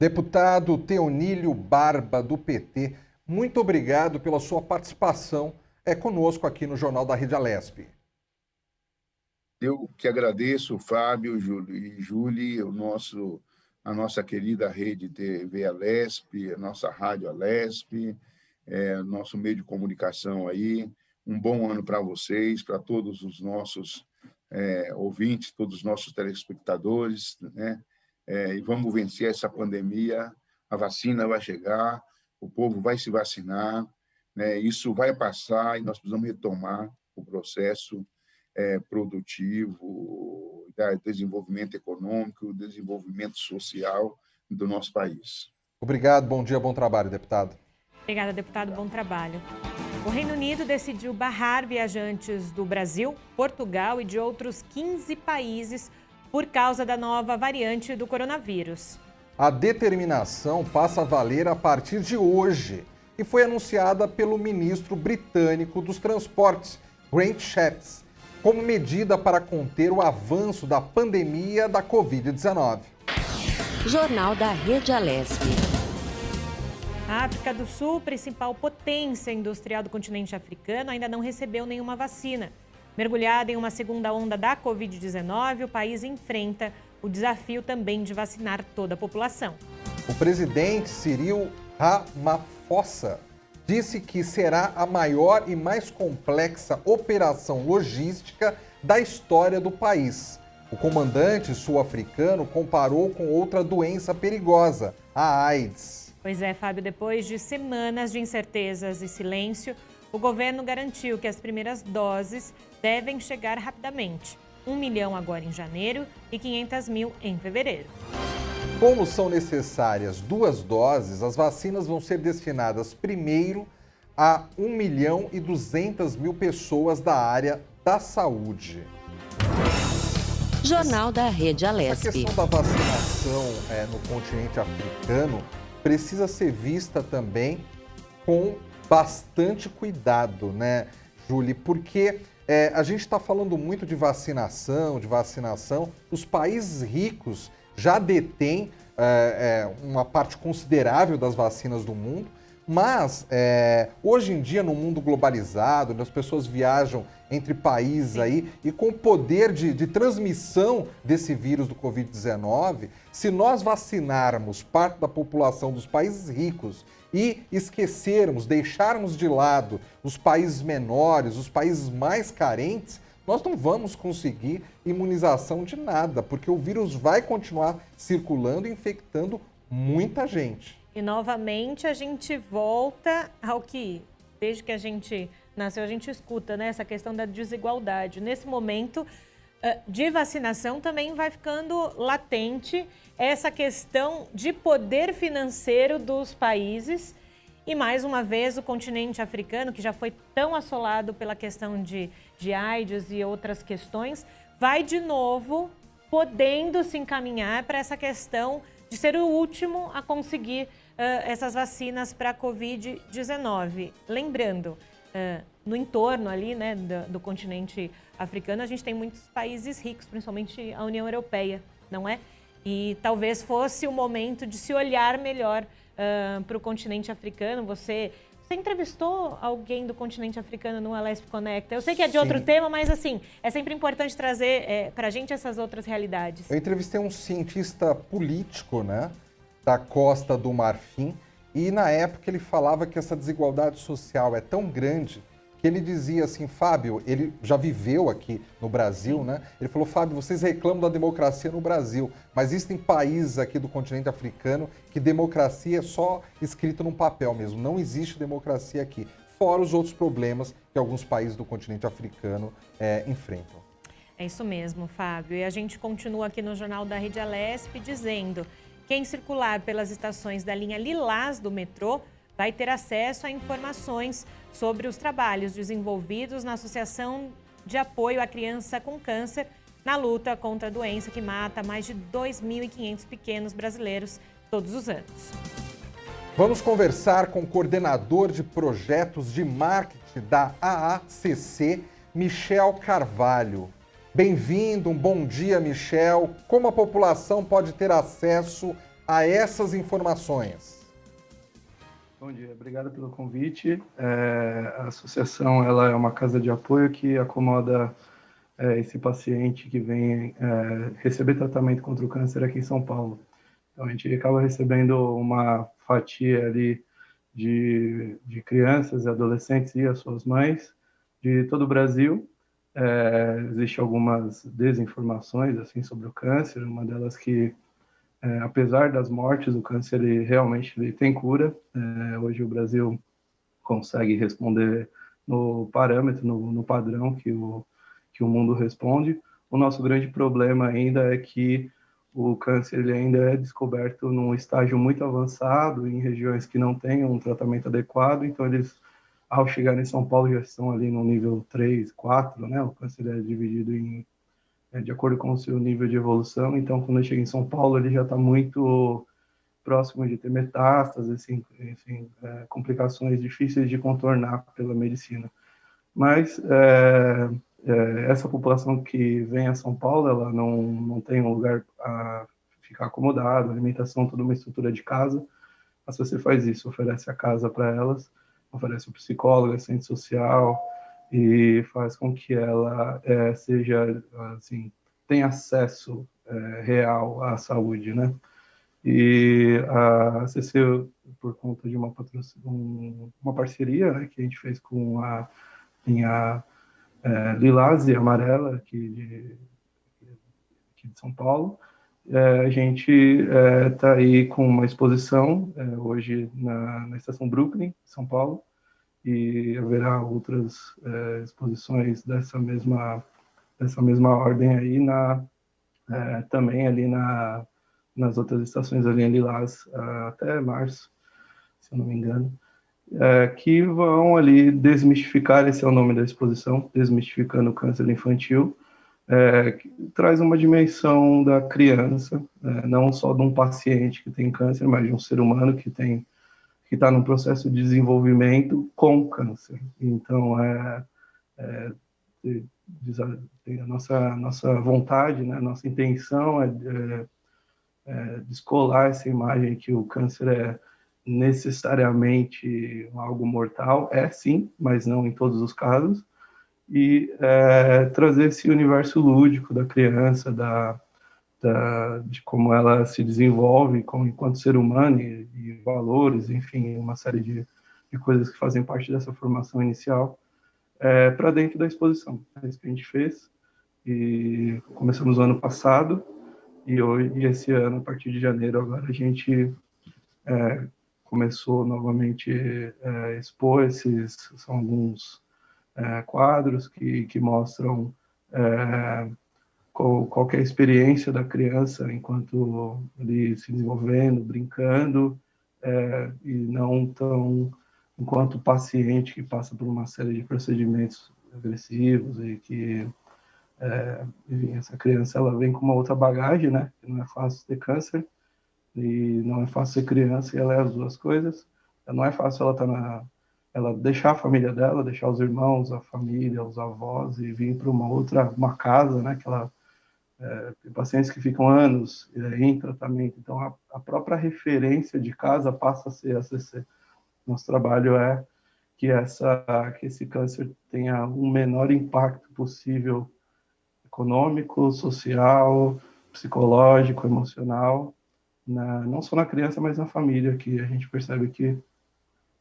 Deputado Teonílio Barba, do PT, muito obrigado pela sua participação conosco aqui no Jornal da Rede Alesp. Eu que agradeço, Fábio e Júlia, a nossa querida rede TV Alesp, a nossa rádio Alesp, nosso meio de comunicação aí. Um bom ano para vocês, para todos os nossos ouvintes, todos os nossos telespectadores, né? E vamos vencer essa pandemia, a vacina vai chegar, o povo vai se vacinar, né? Isso vai passar e nós precisamos retomar o processo produtivo, desenvolvimento econômico, desenvolvimento social do nosso país. Obrigado, bom dia, bom trabalho, deputado. Obrigada, deputado, bom trabalho. O Reino Unido decidiu barrar viajantes do Brasil, Portugal e de outros 15 países por causa da nova variante do coronavírus. A determinação passa a valer a partir de hoje e foi anunciada pelo ministro britânico dos Transportes, Grant Shapps, como medida para conter o avanço da pandemia da Covid-19. Jornal da Rede Alesp. A África do Sul, principal potência industrial do continente africano, ainda não recebeu nenhuma vacina. Mergulhada em uma segunda onda da Covid-19, o país enfrenta o desafio também de vacinar toda a população. O presidente Cyril Ramaphosa disse que será a maior e mais complexa operação logística da história do país. O comandante sul-africano comparou com outra doença perigosa, a AIDS. Pois é, Fábio, depois de semanas de incertezas e silêncio, o governo garantiu que as primeiras doses devem chegar rapidamente. 1 milhão agora em janeiro e 500 mil em fevereiro. Como são necessárias 2 doses, as vacinas vão ser destinadas primeiro a 1.200.000 pessoas da área da saúde. Jornal da Rede Alesp. A questão da vacinação no continente africano precisa ser vista também com bastante cuidado, né, Júlia? Porque a gente está falando muito de vacinação. Os países ricos já detêm uma parte considerável das vacinas do mundo, mas hoje em dia, no mundo globalizado, onde as pessoas viajam entre países aí e com o poder de transmissão desse vírus do Covid-19, se nós vacinarmos parte da população dos países ricos e esquecermos, deixarmos de lado os países menores, os países mais carentes, nós não vamos conseguir imunização de nada, porque o vírus vai continuar circulando e infectando muita gente. E novamente a gente volta ao que, desde que a gente nasceu, a gente escuta, né? Essa questão da desigualdade. Nesse momento de vacinação também vai ficando latente essa questão de poder financeiro dos países E, mais uma vez, o continente africano, que já foi tão assolado pela questão de AIDS e outras questões, vai de novo podendo se encaminhar para essa questão de ser o último a conseguir essas vacinas para a Covid-19. Lembrando, no entorno ali, né, do continente africano, a gente tem muitos países ricos, principalmente a União Europeia, não é? E talvez fosse o momento de se olhar melhor para o continente africano. Você entrevistou alguém do continente africano no Alesp Conecta? Eu sei que é de outro tema, mas assim, é sempre importante trazer para a gente essas outras realidades. Eu entrevistei um cientista político, né, da Costa do Marfim, e na época ele falava que essa desigualdade social é tão grande que ele dizia assim, Fábio, ele já viveu aqui no Brasil, né? Ele falou, Fábio, vocês reclamam da democracia no Brasil, mas existem países aqui do continente africano que democracia é só escrito num papel mesmo, não existe democracia aqui, fora os outros problemas que alguns países do continente africano enfrentam. É isso mesmo, Fábio. E a gente continua aqui no Jornal da Rede Alesp dizendo: quem circular pelas estações da linha Lilás do metrô vai ter acesso a informações sobre os trabalhos desenvolvidos na Associação de Apoio à Criança com Câncer na luta contra a doença que mata mais de 2.500 pequenos brasileiros todos os anos. Vamos conversar com o coordenador de projetos de marketing da AACC, Michel Carvalho. Bem-vindo, um bom dia, Michel. Como a população pode ter acesso a essas informações? Bom dia, obrigado pelo convite. A associação ela é uma casa de apoio que acomoda esse paciente que vem receber tratamento contra o câncer aqui em São Paulo. Então, a gente acaba recebendo uma fatia ali de crianças e adolescentes e as suas mães de todo o Brasil. Existem algumas desinformações assim, sobre o câncer, uma delas que apesar das mortes, o câncer ele tem cura. Hoje o Brasil consegue responder no parâmetro, no padrão que o mundo responde. O nosso grande problema ainda é que o câncer ele ainda é descoberto num estágio muito avançado, em regiões que não têm um tratamento adequado. Então, eles, ao chegar em São Paulo, já estão ali no nível 3, 4, né? O câncer é dividido de acordo com o seu nível de evolução. Então, quando ele chega em São Paulo, ele já está muito próximo de ter metástases, enfim, complicações difíceis de contornar pela medicina. Mas essa população que vem a São Paulo, ela não tem um lugar a ficar acomodado, alimentação, toda uma estrutura de casa. Mas se você faz isso, oferece a casa para elas, oferece o psicólogo, assistente social, e faz com que ela seja, assim, tenha acesso real à saúde, né? E a ACC, por conta de uma parceria, né, que a gente fez com a linha Lilás e Amarela, aqui de São Paulo, a gente está aí com uma exposição hoje na Estação Brooklyn, São Paulo, e haverá outras exposições dessa mesma ordem aí também ali nas outras estações ali em Lilás até março, se eu não me engano, que vão ali desmistificar, esse é o nome da exposição, Desmistificando o Câncer Infantil, que traz uma dimensão da criança, não só de um paciente que tem câncer, mas de um ser humano que está num processo de desenvolvimento com câncer. Então, a nossa vontade, né, a nossa intenção é descolar essa imagem que o câncer é necessariamente algo mortal. É sim, mas não em todos os casos. E trazer esse universo lúdico da criança, de como ela se desenvolve enquanto ser humano e valores, enfim, uma série de coisas que fazem parte dessa formação inicial para dentro da exposição. É isso que a gente fez e começamos no ano passado e esse ano, a partir de janeiro, agora a gente começou novamente a expor são alguns quadros que mostram qual que é a experiência da criança enquanto ele se desenvolvendo, brincando, e não tão enquanto o paciente que passa por uma série de procedimentos agressivos e que, enfim, essa criança ela vem com uma outra bagagem, né? Não é fácil ter câncer e não é fácil ser criança e ela é as duas coisas. Não é fácil ela deixar a família dela, deixar os irmãos, a família, os avós e vir para uma casa, né? Que ela tem pacientes que ficam anos em tratamento, então a própria referência de casa passa a ser a CC. Nosso trabalho é que esse câncer tenha o menor impacto possível econômico, social, psicológico, emocional, não só na criança, mas na família, que a gente percebe que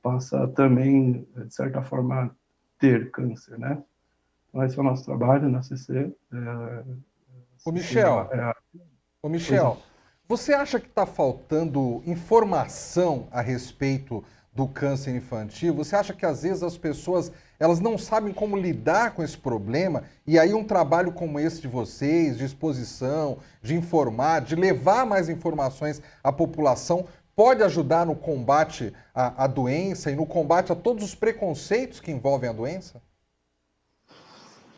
passa também, de certa forma, ter câncer, né? Então, esse é o nosso trabalho na CC. Ô, Michel, você acha que está faltando informação a respeito do câncer infantil? Você acha que às vezes as pessoas elas não sabem como lidar com esse problema e aí um trabalho como esse de vocês, de exposição, de informar, de levar mais informações à população, pode ajudar no combate à doença e no combate a todos os preconceitos que envolvem a doença?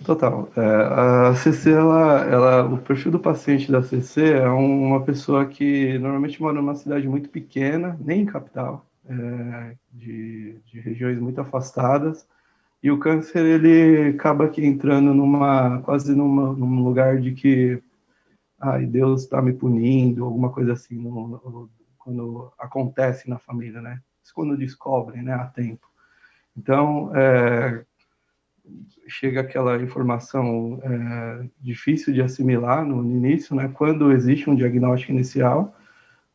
Total. A CC, o perfil do paciente da CC é uma pessoa que normalmente mora numa cidade muito pequena, nem em capital, de regiões muito afastadas, e o câncer ele acaba aqui entrando quase num lugar de que Deus está me punindo, alguma coisa assim, quando acontece na família, né? Isso quando descobrem, né, a tempo. Então, chega aquela informação difícil de assimilar no início, né? Quando existe um diagnóstico inicial,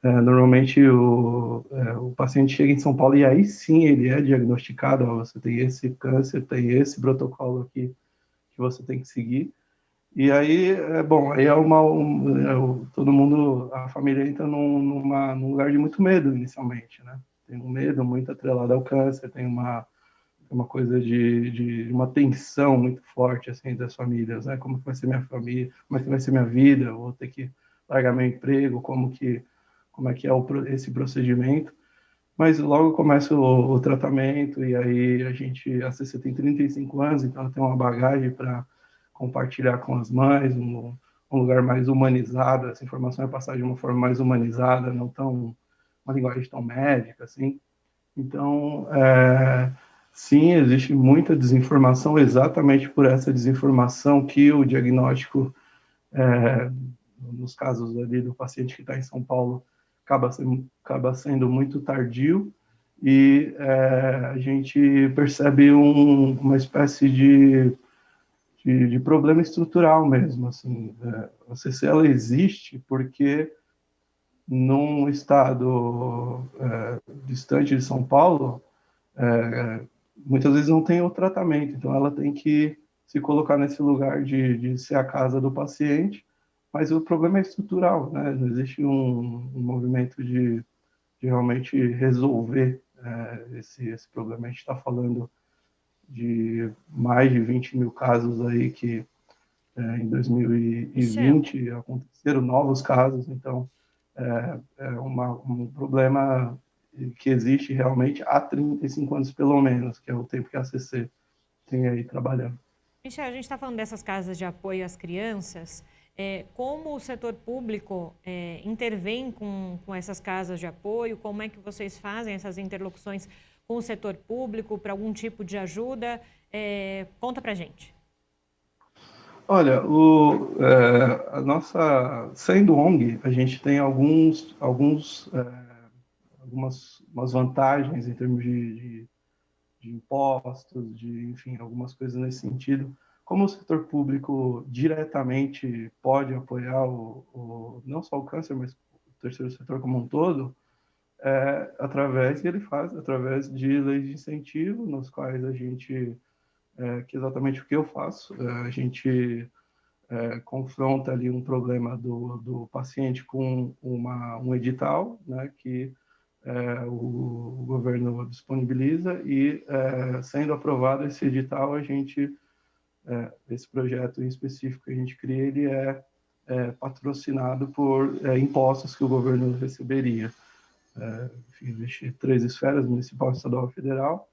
normalmente o paciente chega em São Paulo e aí sim ele é diagnosticado, você tem esse câncer, tem esse protocolo aqui que você tem que seguir. E aí, aí todo mundo, a família entra num lugar de muito medo inicialmente, né? Tem um medo muito atrelado ao câncer, tem uma coisa de uma tensão muito forte assim das famílias, né? Como que vai ser minha família? Como é que vai ser minha vida? Eu vou ter que largar meu emprego? Como é que é esse procedimento? Mas logo começa o tratamento e aí a CC tem 35 anos, então ela tem uma bagagem para compartilhar com as mães, um lugar mais humanizado, essa informação é passada de uma forma mais humanizada, não tão uma linguagem tão médica assim. Então, sim, existe muita desinformação, exatamente por essa desinformação que o diagnóstico, nos casos ali do paciente que está em São Paulo, acaba sendo muito tardio e a gente percebe uma espécie de problema estrutural mesmo. Assim, a CC ela existe porque num estado distante de São Paulo, muitas vezes não tem o tratamento, então ela tem que se colocar nesse lugar de ser a casa do paciente, mas o problema é estrutural, né? Não existe um movimento de realmente resolver esse problema. A gente está falando de mais de 20 mil casos aí que em 2020 aconteceram novos casos, então um problema que existe realmente há 35 anos pelo menos, que é o tempo que a CC tem aí trabalhando. Michel, a gente está falando dessas casas de apoio às crianças. Como o setor público intervém com essas casas de apoio? Como é que vocês fazem essas interlocuções com o setor público para algum tipo de ajuda? Conta para a gente. Olha, a nossa, sendo ONG, a gente tem algumas vantagens em termos de impostos, enfim, algumas coisas nesse sentido. Como o setor público diretamente pode apoiar não só o câncer, mas o terceiro setor como um todo, ele faz através de leis de incentivo, nos quais a gente, que é exatamente o que eu faço, a gente confronta ali um problema do paciente com um edital, né, que o governo disponibiliza e, sendo aprovado esse edital, esse projeto em específico que a gente cria, ele é patrocinado por impostos que o governo receberia. Enfim, existe 3 esferas, municipal, estadual e federal,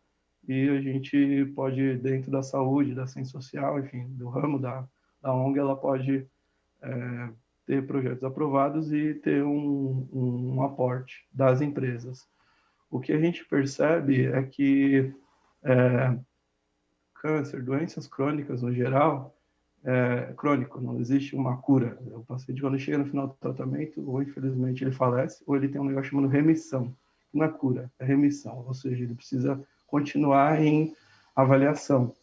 e a gente pode, dentro da saúde, da ciência social, enfim, do ramo da ONG, ela pode ter projetos aprovados e ter um aporte das empresas. O que a gente percebe é que câncer, doenças crônicas no geral, crônico, não existe uma cura. O paciente, quando chega no final do tratamento, ou infelizmente ele falece, ou ele tem um negócio chamado remissão. Não é cura, é remissão, ou seja, ele precisa continuar em avaliação.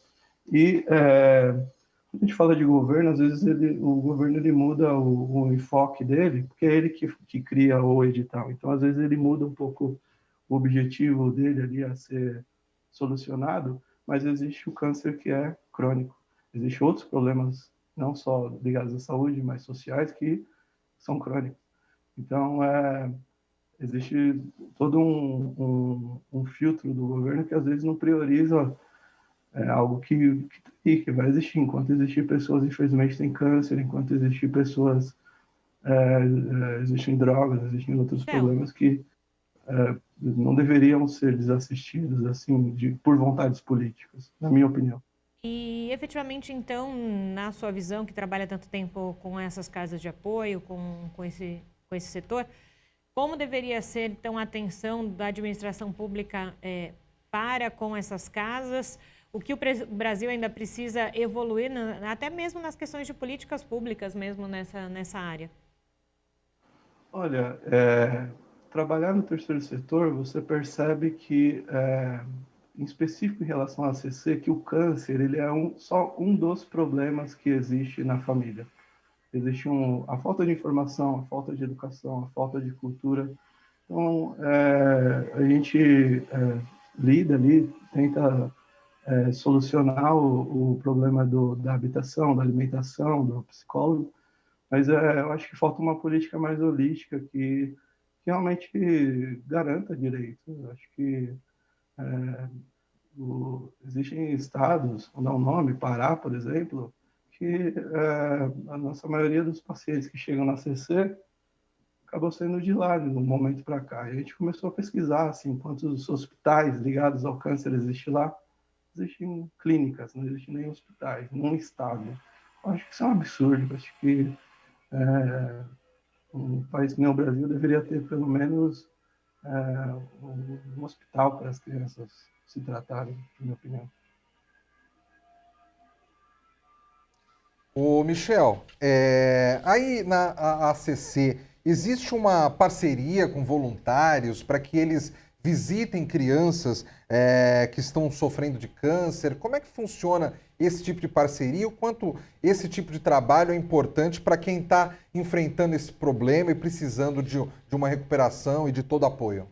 E quando a gente fala de governo, às vezes o governo ele muda o enfoque dele, porque é ele que cria o edital. Então, às vezes, ele muda um pouco o objetivo dele ali a ser solucionado, mas existe o câncer que é crônico. Existem outros problemas, não só ligados à saúde, mas sociais, que são crônicos. Então, existe todo um filtro do governo que, às vezes, não prioriza algo que vai existir. Enquanto existir pessoas, infelizmente, têm câncer, enquanto existir pessoas, existem drogas, existem outros problemas que não deveriam ser desassistidos assim, por vontades políticas, na minha opinião. E, efetivamente, então, na sua visão, que trabalha tanto tempo com essas casas de apoio, com esse setor, como deveria ser, então, a atenção da administração pública para com essas casas? O que o Brasil ainda precisa evoluir, até mesmo nas questões de políticas públicas, mesmo nessa área? Olha, trabalhar no terceiro setor, você percebe que, em específico em relação à ACC, que o câncer ele é só um dos problemas que existe na família. Existe a falta de informação, a falta de educação, a falta de cultura. Então, a gente lida ali, tenta solucionar o problema da habitação, da alimentação, do psicólogo, mas eu acho que falta uma política mais holística que realmente garanta direitos. Eu acho que existem estados, vou dar um nome, Pará, por exemplo, que a nossa maioria dos pacientes que chegam na CC acabou saindo de lá de um momento para cá. E a gente começou a pesquisar assim, quantos hospitais ligados ao câncer existem lá. Existem clínicas, não existem nem hospitais, num estado. Eu acho que isso é um absurdo. Eu acho que um país que nem o Brasil deveria ter pelo menos um hospital para as crianças se tratarem, na minha opinião. Ô, Michel, aí na ACC, existe uma parceria com voluntários para que eles visitem crianças que estão sofrendo de câncer? Como é que funciona esse tipo de parceria? O quanto esse tipo de trabalho é importante para quem está enfrentando esse problema e precisando de uma recuperação e de todo apoio?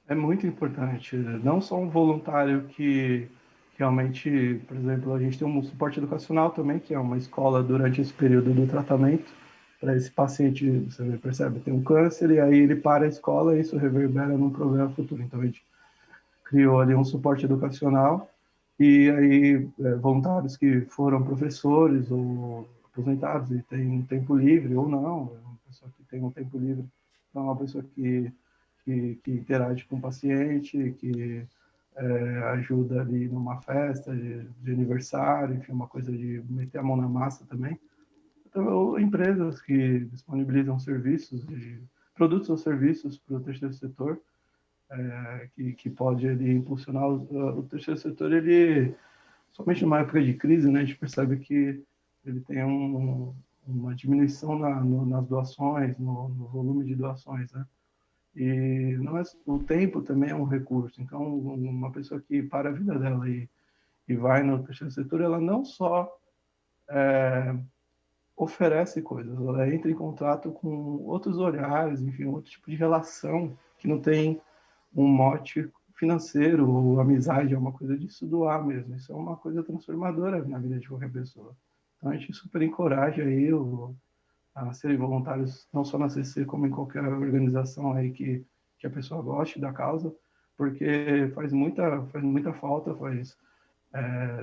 É muito importante. Não só um voluntário que realmente, por exemplo, a gente tem um suporte educacional também, que é uma escola durante esse período do tratamento, para esse paciente, você percebe, tem um câncer e aí ele para a escola e isso reverbera num problema futuro. Então a gente criou ali um suporte educacional e aí voluntários que foram professores ou aposentados e têm um tempo livre ou não, uma pessoa que tem um tempo livre, então é uma pessoa que interage com o paciente, que ajuda ali numa festa de aniversário, enfim, uma coisa de meter a mão na massa também. Então, empresas que disponibilizam serviços, produtos ou serviços para o terceiro setor, que pode impulsionar o terceiro setor, ele, somente numa época de crise, né, a gente percebe que ele tem uma diminuição nas doações, no volume de doações, né? E o tempo também é um recurso. Então, uma pessoa que para a vida dela e vai no terceiro setor, ela não só oferece coisas, ela entra em contato com outros olhares, enfim, outro tipo de relação que não tem um mote financeiro ou amizade, é uma coisa de se doar mesmo. Isso é uma coisa transformadora na vida de qualquer pessoa. Então, a gente super encoraja aí a serem voluntários, não só na CC, como em qualquer organização aí que a pessoa goste da causa, porque faz muita falta,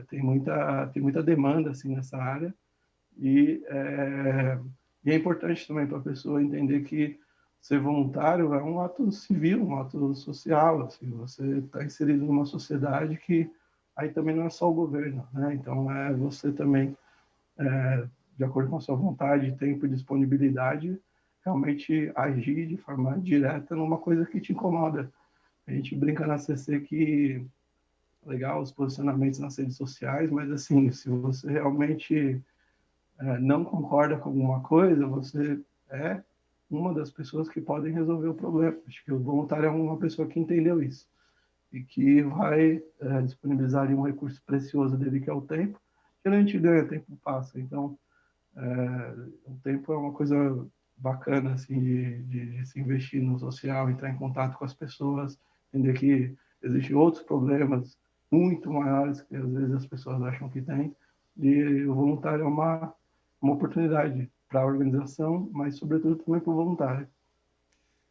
tem muita demanda assim, nessa área, e é importante também para a pessoa entender que ser voluntário é um ato civil, um ato social, assim, você está inserido numa sociedade que aí também não é só o governo, né? Então é você também, de acordo com a sua vontade, tempo e disponibilidade, realmente agir de forma direta numa coisa que te incomoda. A gente brinca na CC que legal os posicionamentos nas redes sociais, mas assim, se você realmente não concorda com alguma coisa, você é uma das pessoas que podem resolver o problema. Acho que o voluntário é uma pessoa que entendeu isso e que vai disponibilizar ali um recurso precioso dele, que é o tempo, que a gente ganha, o tempo passa. Então, o tempo é uma coisa bacana, assim, de se investir no social, entrar em contato com as pessoas, entender que existem outros problemas muito maiores que às vezes as pessoas acham que tem, e o voluntário é uma oportunidade para a organização, mas sobretudo também para o voluntário.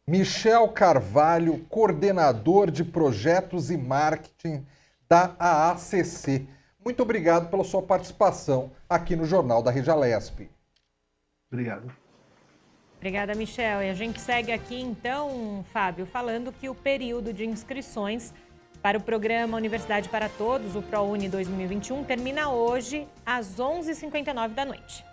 Michel Carvalho, coordenador de projetos e marketing da AACC. Muito obrigado pela sua participação aqui no Jornal da Regialesp. Obrigado. Obrigada, Michel. E a gente segue aqui então, Fábio, falando que o período de inscrições para o programa Universidade para Todos, o ProUni 2021, termina hoje às 11h59 da noite.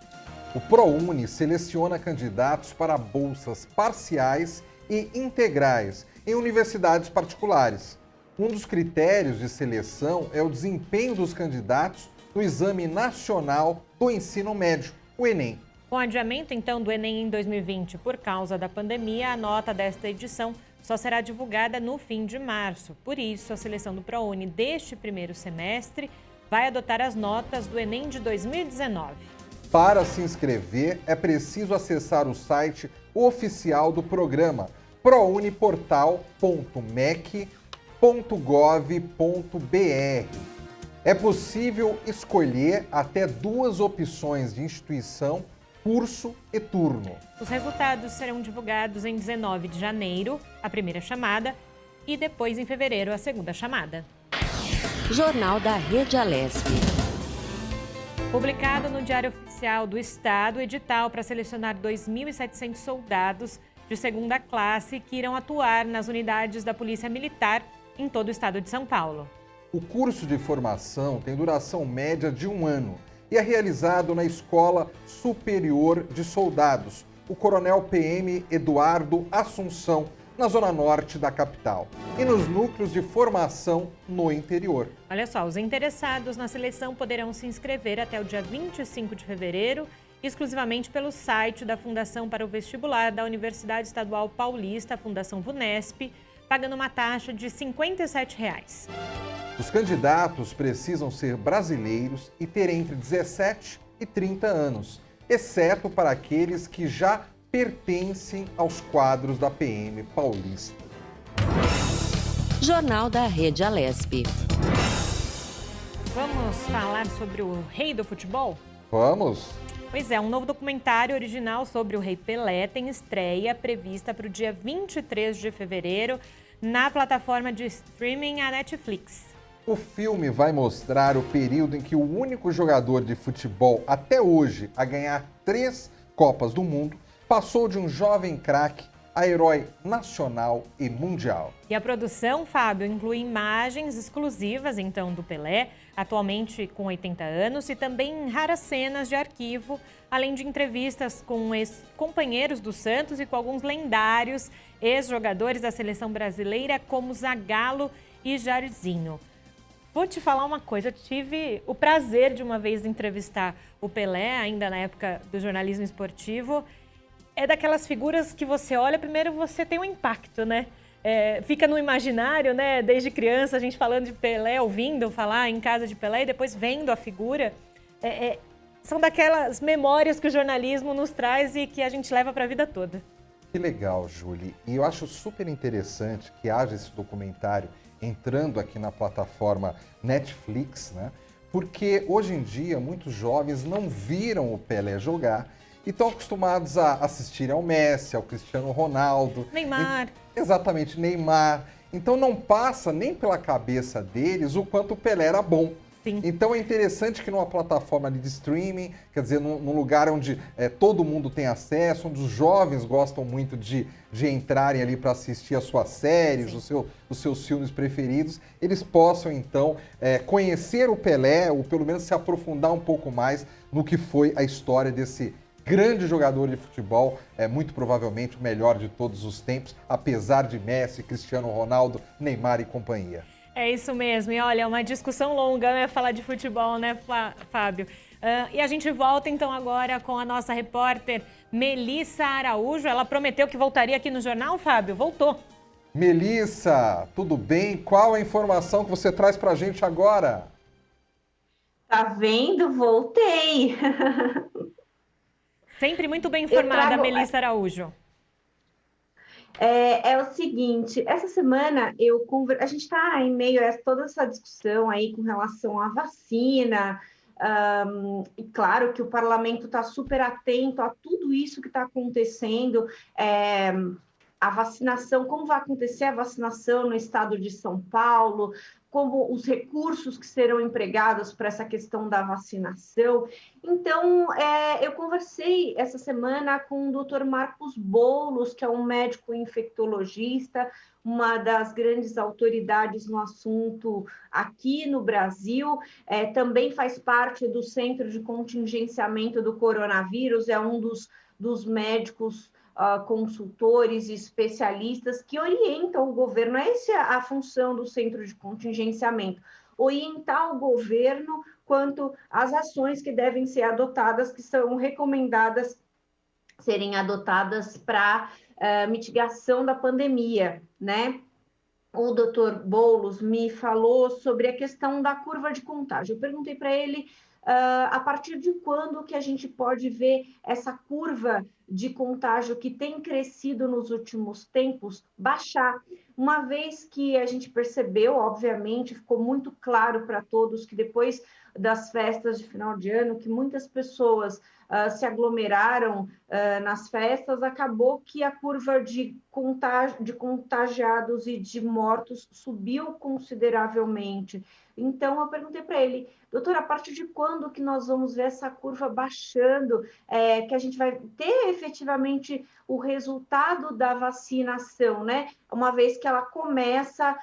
O ProUni seleciona candidatos para bolsas parciais e integrais em universidades particulares. Um dos critérios de seleção é o desempenho dos candidatos no Exame Nacional do Ensino Médio, o Enem. Com o adiamento, então, do Enem em 2020 por causa da pandemia, a nota desta edição só será divulgada no fim de março. Por isso, a seleção do ProUni deste primeiro semestre vai adotar as notas do Enem de 2019. Para se inscrever, é preciso acessar o site oficial do programa, prouniportal.mec.gov.br. É possível escolher até 2 opções de instituição, curso e turno. Os resultados serão divulgados em 19 de janeiro, a primeira chamada, e depois em fevereiro, a segunda chamada. Jornal da Regialesp. Publicado no Diário Oficial do Estado, o edital para selecionar 2.700 soldados de segunda classe que irão atuar nas unidades da Polícia Militar em todo o estado de São Paulo. O curso de formação tem duração média de 1 ano e é realizado na Escola Superior de Soldados, o Coronel PM Eduardo Assunção, na zona norte da capital, e nos núcleos de formação no interior. Olha só, os interessados na seleção poderão se inscrever até o dia 25 de fevereiro, exclusivamente pelo site da Fundação para o Vestibular da Universidade Estadual Paulista, a Fundação VUNESP, pagando uma taxa de R$ 57. Os candidatos precisam ser brasileiros e ter entre 17 e 30 anos, exceto para aqueles que já pertencem aos quadros da PM paulista. Jornal da Regialesp. Vamos falar sobre o rei do futebol? Vamos! Pois é, um novo documentário original sobre o Rei Pelé tem estreia prevista para o dia 23 de fevereiro na plataforma de streaming a Netflix. O filme vai mostrar o período em que o único jogador de futebol até hoje a ganhar 3 Copas do Mundo passou de um jovem craque a herói nacional e mundial. E a produção, Fábio, inclui imagens exclusivas, então, do Pelé, atualmente com 80 anos, e também raras cenas de arquivo, além de entrevistas com ex-companheiros do Santos e com alguns lendários ex-jogadores da seleção brasileira, como Zagallo e Jairzinho. Vou te falar uma coisa, eu tive o prazer de uma vez entrevistar o Pelé, ainda na época do jornalismo esportivo. É daquelas figuras que você olha, primeiro você tem um impacto, né? Fica no imaginário, né? Desde criança, a gente falando de Pelé, ouvindo falar em casa de Pelé e depois vendo a figura. São daquelas memórias que o jornalismo nos traz e que a gente leva para a vida toda. Que legal, Julie. E eu acho super interessante que haja esse documentário entrando aqui na plataforma Netflix, né? Porque hoje em dia muitos jovens não viram o Pelé jogar e estão acostumados a assistir ao Messi, ao Cristiano Ronaldo. Neymar. Exatamente, Neymar. Então não passa nem pela cabeça deles o quanto o Pelé era bom. Sim. Então é interessante que numa plataforma ali de streaming, quer dizer, num lugar onde todo mundo tem acesso, onde os jovens gostam muito de entrarem ali para assistir as suas séries, os seus filmes preferidos, eles possam então conhecer o Pelé, ou pelo menos se aprofundar um pouco mais no que foi a história desse grande jogador de futebol, muito provavelmente o melhor de todos os tempos, apesar de Messi, Cristiano Ronaldo, Neymar e companhia. É isso mesmo. E olha, uma discussão longa, né, falar de futebol, né, Fábio? E a gente volta então agora com a nossa repórter Melissa Araújo. Ela prometeu que voltaria aqui no jornal, Fábio. Voltou. Melissa, tudo bem? Qual a informação que você traz pra gente agora? Tá vendo? Voltei. Sempre muito bem informada, Melissa Araújo. É o seguinte, essa semana a gente está em meio a toda essa discussão aí com relação à vacina, e claro que o parlamento está super atento a tudo isso que está acontecendo, a vacinação, como vai acontecer a vacinação no estado de São Paulo, como os recursos que serão empregados para essa questão da vacinação. Então, eu conversei essa semana com o Dr. Marcos Boulos, que é um médico infectologista, uma das grandes autoridades no assunto aqui no Brasil, também faz parte do Centro de Contingenciamento do Coronavírus, é um dos médicos consultores e especialistas que orientam o governo. Essa é a função do Centro de Contingenciamento, orientar o governo quanto às ações que devem ser adotadas, que são recomendadas serem adotadas para mitigação da pandemia, né? O doutor Boulos me falou sobre a questão da curva de contágio. Eu perguntei para ele a partir de quando que a gente pode ver essa curva de contágio que tem crescido nos últimos tempos baixar, uma vez que a gente percebeu, obviamente, ficou muito claro para todos que depois das festas de final de ano, que muitas pessoas se aglomeraram nas festas, acabou que a curva de contagiados e de mortos subiu consideravelmente. Então, eu perguntei para ele, doutor, a partir de quando que nós vamos ver essa curva baixando, que a gente vai ter efetivamente o resultado da vacinação, né? Uma vez que ela começa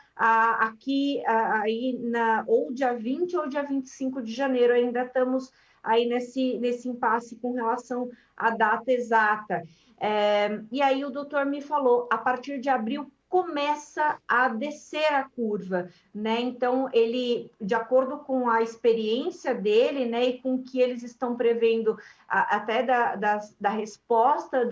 ou dia 20 ou dia 25 de janeiro, ainda estamos aí nesse impasse com relação à data exata. E aí o doutor me falou, a partir de abril começa a descer a curva, né? Então, ele, de acordo com a experiência dele, né, e com o que eles estão prevendo até da resposta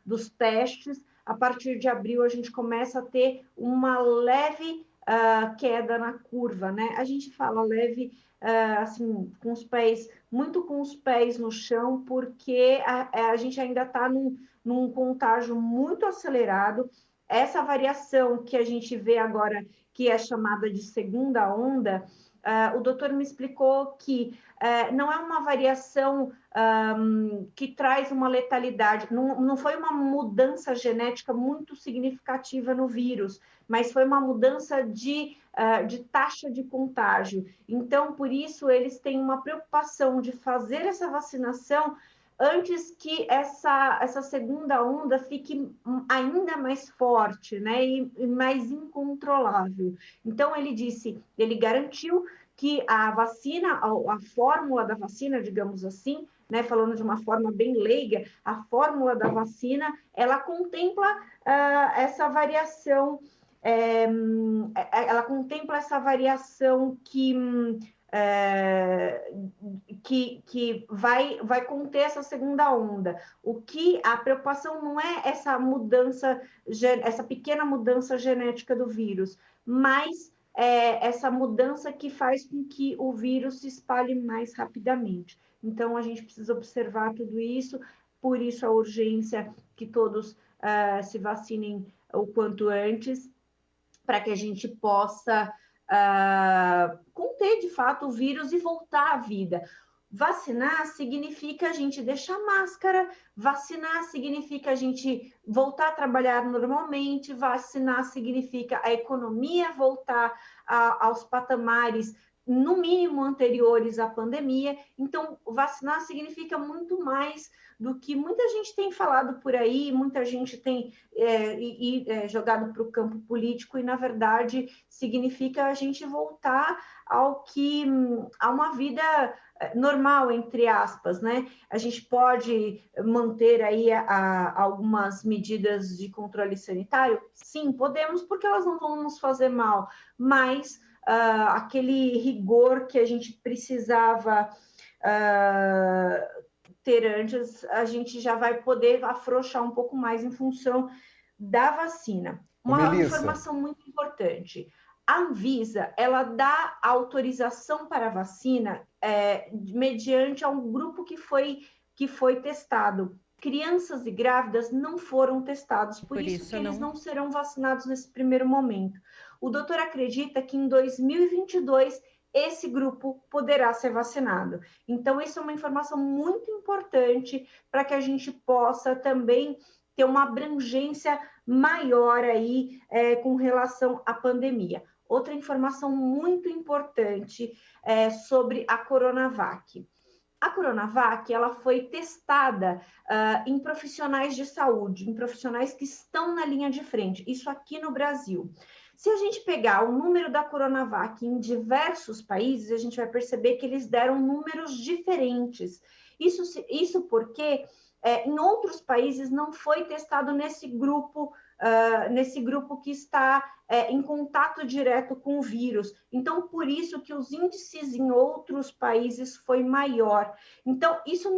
dos testes, a partir de abril a gente começa a ter uma leve queda na curva, né? A gente fala leve, assim, com os pés no chão, porque a gente ainda está num contágio muito acelerado. Essa variação que a gente vê agora, que é chamada de segunda onda, o doutor me explicou que não é uma variação que traz uma letalidade, não foi uma mudança genética muito significativa no vírus, mas foi uma mudança de taxa de contágio. Então, por isso, eles têm uma preocupação de fazer essa vacinação antes que essa segunda onda fique ainda mais forte, né, e mais incontrolável. Então, ele garantiu que a vacina, a fórmula da vacina, digamos assim, né, falando de uma forma bem leiga, a fórmula da vacina, ela contempla essa variação, que vai conter essa segunda onda. O que a preocupação não é essa mudança, essa pequena mudança genética do vírus, mas essa mudança que faz com que o vírus se espalhe mais rapidamente. Então, a gente precisa observar tudo isso, por isso a urgência que todos se vacinem o quanto antes, para que a gente possa conter, de fato, o vírus e voltar à vida. Vacinar significa a gente deixar máscara, vacinar significa a gente voltar a trabalhar normalmente, vacinar significa a economia voltar aos patamares no mínimo anteriores à pandemia. Então, vacinar significa muito mais do que muita gente tem falado por aí, muita gente tem jogado para o campo político, e, na verdade, significa a gente voltar a uma vida normal, entre aspas, né? A gente pode manter aí algumas medidas de controle sanitário? Sim, podemos, porque elas não vão nos fazer mal, mas aquele rigor que a gente precisava ter antes, a gente já vai poder afrouxar um pouco mais em função da vacina. Uma informação muito importante: a Anvisa, ela dá autorização para a vacina mediante a um grupo que foi testado. Crianças e grávidas não foram testados, por isso que eles não serão vacinados nesse primeiro momento. O doutor acredita que em 2022 esse grupo poderá ser vacinado. Então, isso é uma informação muito importante para que a gente possa também ter uma abrangência maior aí com relação à pandemia. Outra informação muito importante sobre a Coronavac. A Coronavac, ela foi testada em profissionais de saúde, em profissionais que estão na linha de frente, isso aqui no Brasil. Se a gente pegar o número da Coronavac em diversos países, a gente vai perceber que eles deram números diferentes. Isso porque em outros países não foi testado nesse grupo que está em contato direto com o vírus. Então, por isso que os índices em outros países foi maior. Então, isso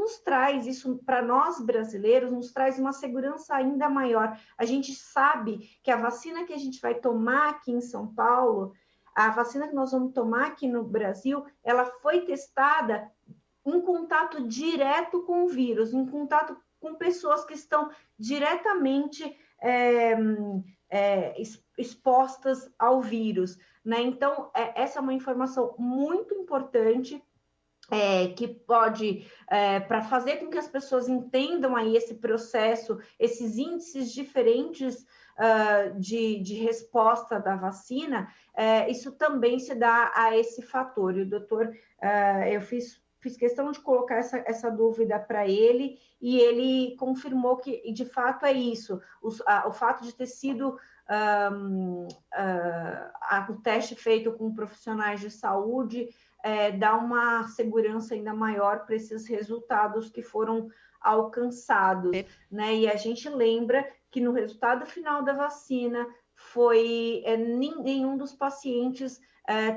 para nós brasileiros, nos traz uma segurança ainda maior. A gente sabe que a vacina que a gente vai tomar aqui em São Paulo, a vacina que nós vamos tomar aqui no Brasil, ela foi testada em contato direto com o vírus, em contato com pessoas que estão diretamente expostas ao vírus, né? Então, essa é uma informação muito importante que pode, para fazer com que as pessoas entendam aí esse processo, esses índices diferentes de resposta da vacina, isso também se dá a esse fator. E o doutor, eu fiz questão de colocar essa dúvida para ele, e ele confirmou que, de fato, é isso. O fato de ter sido o teste feito com profissionais de saúde dá uma segurança ainda maior para esses resultados que foram alcançados, né? E a gente lembra que no resultado final da vacina nenhum dos pacientes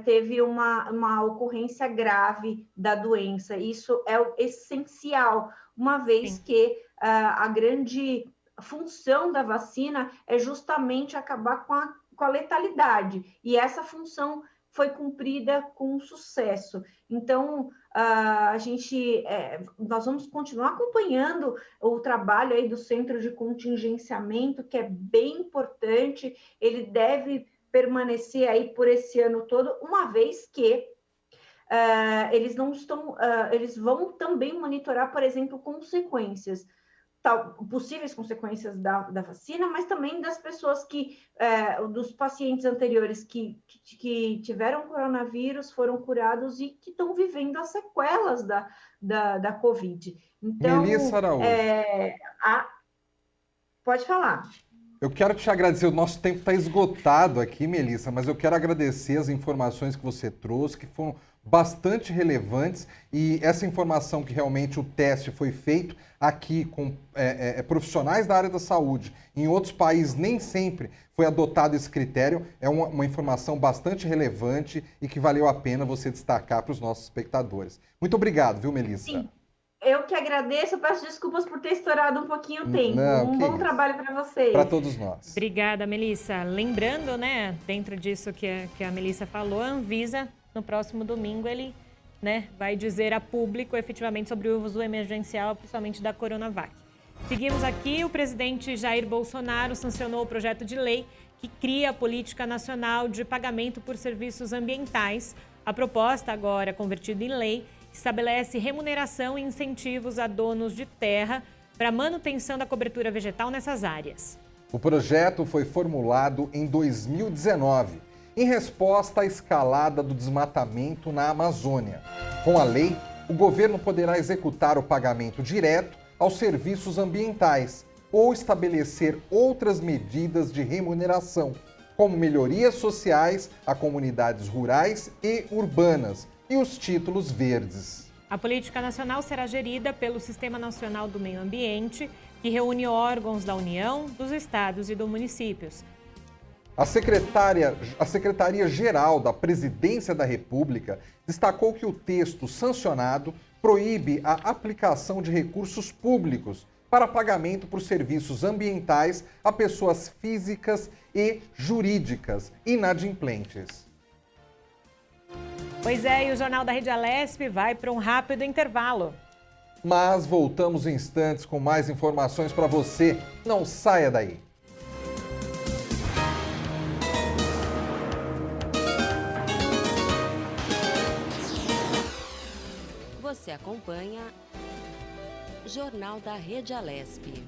teve uma ocorrência grave da doença. Isso é essencial, uma vez que a grande função da vacina é justamente acabar com a letalidade, e essa função foi cumprida com sucesso. Então, nós vamos continuar acompanhando o trabalho aí do Centro de Contingenciamento, que é bem importante. Ele deve permanecer aí por esse ano todo, uma vez que eles vão também monitorar, por exemplo, consequências, possíveis consequências da vacina, mas também das pessoas dos pacientes anteriores que tiveram coronavírus, foram curados e que estão vivendo as sequelas da Covid. Então, Melissa Araújo. Pode falar. Eu quero te agradecer, o nosso tempo está esgotado aqui, Melissa, mas eu quero agradecer as informações que você trouxe, que foram bastante relevantes, e essa informação que realmente o teste foi feito aqui com profissionais da área da saúde, em outros países nem sempre foi adotado esse critério, é uma informação bastante relevante e que valeu a pena você destacar para os nossos espectadores. Muito obrigado, viu, Melissa? Sim. Eu que agradeço, peço desculpas por ter estourado um pouquinho o tempo. Um bom trabalho para vocês. Para todos nós. Obrigada, Melissa. Lembrando, né, dentro disso que a Melissa falou, a Anvisa, no próximo domingo, ele vai dizer a público efetivamente sobre o uso emergencial, principalmente da Coronavac. Seguimos aqui, o presidente Jair Bolsonaro sancionou o projeto de lei que cria a Política Nacional de Pagamento por Serviços Ambientais. A proposta, agora convertida em lei, estabelece remuneração e incentivos a donos de terra para manutenção da cobertura vegetal nessas áreas. O projeto foi formulado em 2019 em resposta à escalada do desmatamento na Amazônia. Com a lei, o governo poderá executar o pagamento direto aos serviços ambientais ou estabelecer outras medidas de remuneração, como melhorias sociais a comunidades rurais e urbanas e os títulos verdes. A política nacional será gerida pelo Sistema Nacional do Meio Ambiente, que reúne órgãos da União, dos estados e dos municípios. A Secretaria-Geral da Presidência da República destacou que o texto sancionado proíbe a aplicação de recursos públicos para pagamento por serviços ambientais a pessoas físicas e jurídicas inadimplentes. Pois é, e o Jornal da Rede Alesp vai para um rápido intervalo. Mas voltamos em instantes com mais informações para você. Não saia daí. Você acompanha Jornal da Rede Alesp.